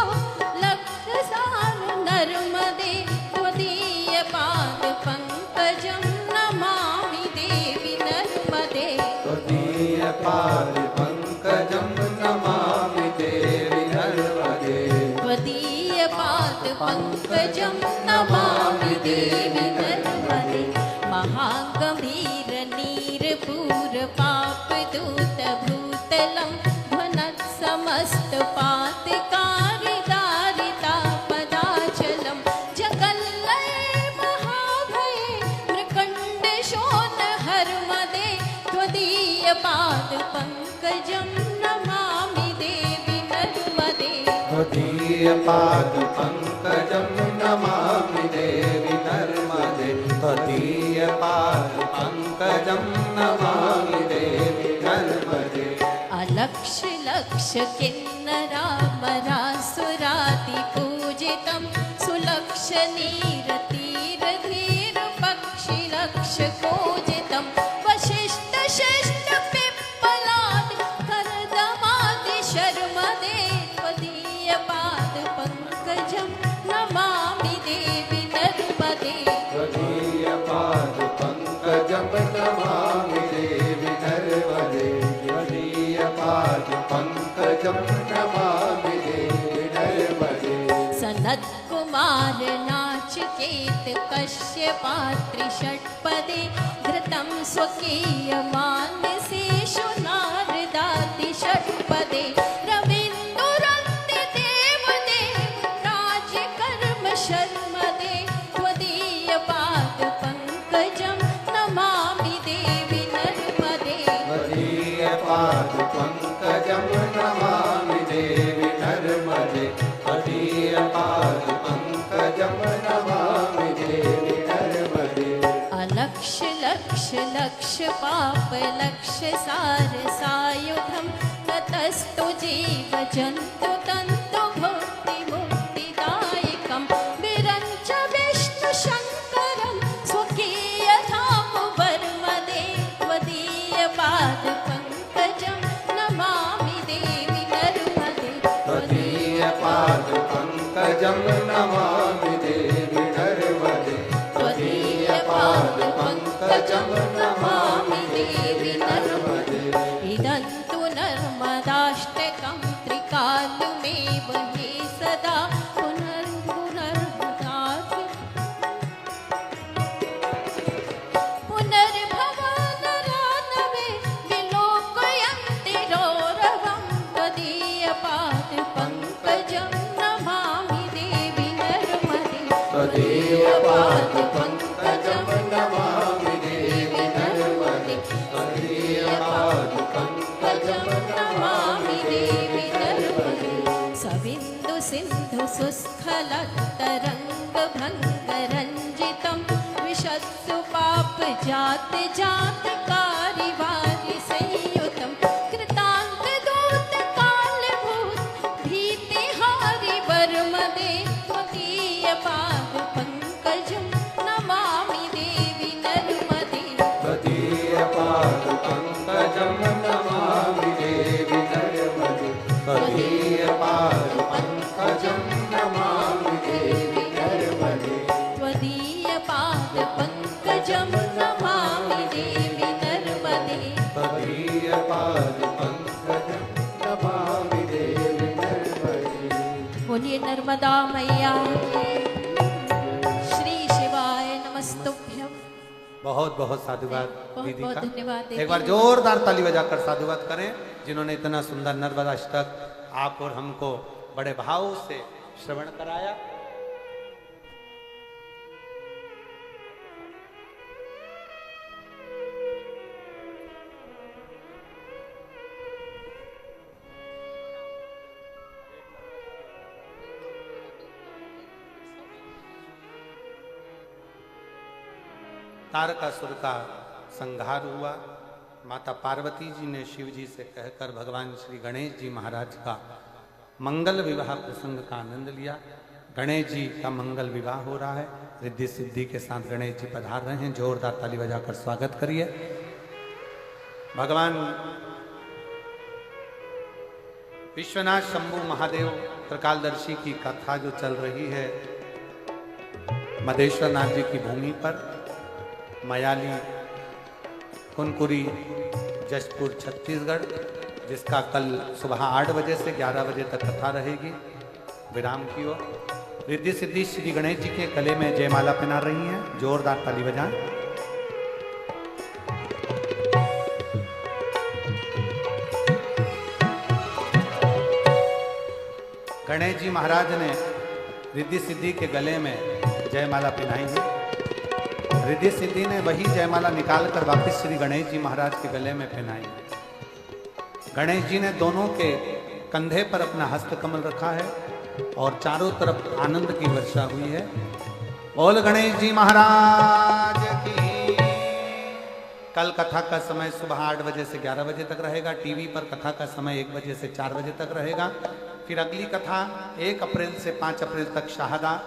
S4: लक्ष सार नर्मदे त्वदीयपाद पंकजं नमामि देवी नर्मदे
S3: त्वदीयपाद पंकजं नमामि देवी नर्मदे
S4: त्वदीयपाद पंकजं नमामि देवी नर्मदे महागंभीर नीरपूर पाप दूत भूतलं ध्वनत् समस्त पातकारी दारितापदाचलं जगल्लये महाभये मृकण्ड शोण हर्मदे त्वदीयपाद पंकजं नमामि देवी नर्मदे
S3: त्वदीयपाद पंकजं नमामि देवी नर्मदे त्वदीयपाद पंकजं नमामि देवी नर्मदे
S4: अलक्ष लक्ष किन्नरामरासुराति पूजितं सुलक्ष नीर तीर धीर पक्षि लक्ष पूजितं वशिष्ठ शिष्ट पिप्पलादि कर्दमादि शर्मदे त्वदीयपाद पंकजं नमामि देवी नर्मदे
S3: त्वदीयपाद पंकजं नमामि देवी नर्मदे त्वदीयपाद पंकजं नमामि देवी नर्मदे
S4: सनत कुमार नाचिकेत कश्यपात्रि षट्पदे घृतं स्वकीय मानसेषु नारदाति षट्पदे रवीन्द्रन्ति देवदेव राज्यकर्म शर्मदे त्वदीयपाद पंकजं नमामि देवी नर्मदे
S3: त्वदीयपाद पंकजं नमामि देवी नर्मदे त्वदीयपाद पंकजं नमामि देवी नर्मदे
S4: अलक्ष लक्ष लक्ष पाप लक्ष सार सायुधं ततस्तु जीव जन्तु तन्तु भुक्ति मुक्तिदायकं विरञ्च विष्णु शङ्करं स्वकीयधाम वर्मदे त्वदीयपाद पंकजं नमामि देवी नर्मदे
S3: त्वदीयपाद पंकजं नमामि देवी नर्मदे त्वदीयपाद पंकजं नमामि देवी नर्मदे
S4: इदं तु नर्मदाष्टकं त्रिकालमेव हि सदा पुनर्भवनरानवे विलोकयन्ति रौरवं त्वदीयपाद पंकजं नमामि देवी नर्मदे
S3: त्वदीयपाद पंकजं नमामि देवी नर्मदे त्वदीयपाद पंकजं नमामि देवी नर्मदे
S4: सविन्दु सिन्धु सुस्खलत्तरङ्ग भङ्गरञ्जितं विशत्सु पाप जात जातकारि वारि संयुतं कृतान्त दूत कालभूत भीतिहारि वर्मदे त्वदीयपाद पंकजं नमामि देवी नर्मदे
S3: त्वदीयपाद पंकजं नमामि देवी नर्मदे त्वदीयपाद पंकजं नमामि देवी नर्मदे
S4: त्वदीयपाद पंकजं नमामि देवी नर्मदे
S3: त्वदीयपाद पंकजं नमामि देवी नर्मदे
S4: बोलिए नर्मदा मैया की। श्री शिवाय नमस्तुभ्यं।
S1: बहुत बहुत साधुवाद
S4: बहुत
S1: दीदी
S4: बहुत
S1: का।
S4: धन्यवाद देती
S1: एक बार
S4: हूँ।
S1: जोरदार ताली बजाकर साधुवाद करें जिन्होंने इतना सुंदर नर्मदा अष्टक आप और हमको बड़े भाव से श्रवण कराया। तारकासुर का संहार हुआ। माता पार्वती जी ने शिव जी से कहकर भगवान श्री गणेश जी महाराज का मंगल विवाह प्रसंग का आनंद लिया। गणेश जी का मंगल विवाह हो रहा है, रिद्धि सिद्धि के साथ गणेश जी पधार रहे हैं। जोरदार ताली बजाकर स्वागत करिए। भगवान विश्वनाथ शंभु महादेव त्रिकालदर्शी की कथा जो चल रही है मदेश्वर नाथ जी की भूमि पर, मयाली कुनकुरी जशपुर छत्तीसगढ़, जिसका कल सुबह 8 बजे से 11 बजे तक कथा रहेगी विराम की ओर। रिद्धि सिद्धि श्री गणेश जी के गले में जयमाला पहना रही हैं। जोरदार ताली बजाएं। गणेश जी महाराज ने रिद्धि सिद्धि के गले में जयमाला पहनाई है। रिद्धि सिद्धि ने वही जयमाला निकालकर वापस श्री गणेश जी महाराज के गले में पहनाई है। गणेश जी ने दोनों के कंधे पर अपना हस्त कमल रखा है और चारों तरफ आनंद की वर्षा हुई है। बोल गणेश जी महाराज की। कल कथा का समय सुबह 8 बजे से 11 बजे तक रहेगा। टीवी पर कथा का समय 1 बजे से 4 बजे तक रहेगा। फिर अगली कथा 1 अप्रैल से 5 अप्रैल तक शाहदा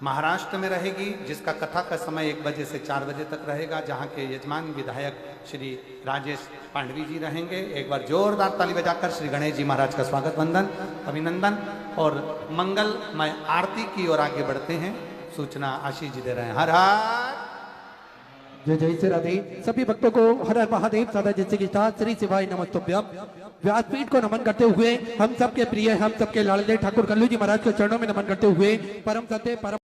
S1: महाराष्ट्र में रहेगी, जिसका कथा का समय 1 बजे से 4 बजे तक रहेगा, जहां के यजमान विधायक श्री राजेश पांडवी जी रहेंगे। एक बार जोरदार ताली बजाकर श्री गणेश जी महाराज का स्वागत वंदन अभिनंदन और मंगलमय आरती की ओर आगे बढ़ते हैं। सूचना आशीष जी दे रहे हैं। हर हर
S5: जय जय श्री राधे। सभी भक्तों को हर हर महादेव सदा जैसे की साथ श्री शिवाय नमस्तुभ्यम। व्यासपीठ को नमन करते हुए हम सबके प्रिय, हम सबके लाडले ठाकुर कल्लू जी महाराज के चरणों में नमन करते हुए परम सत्य परम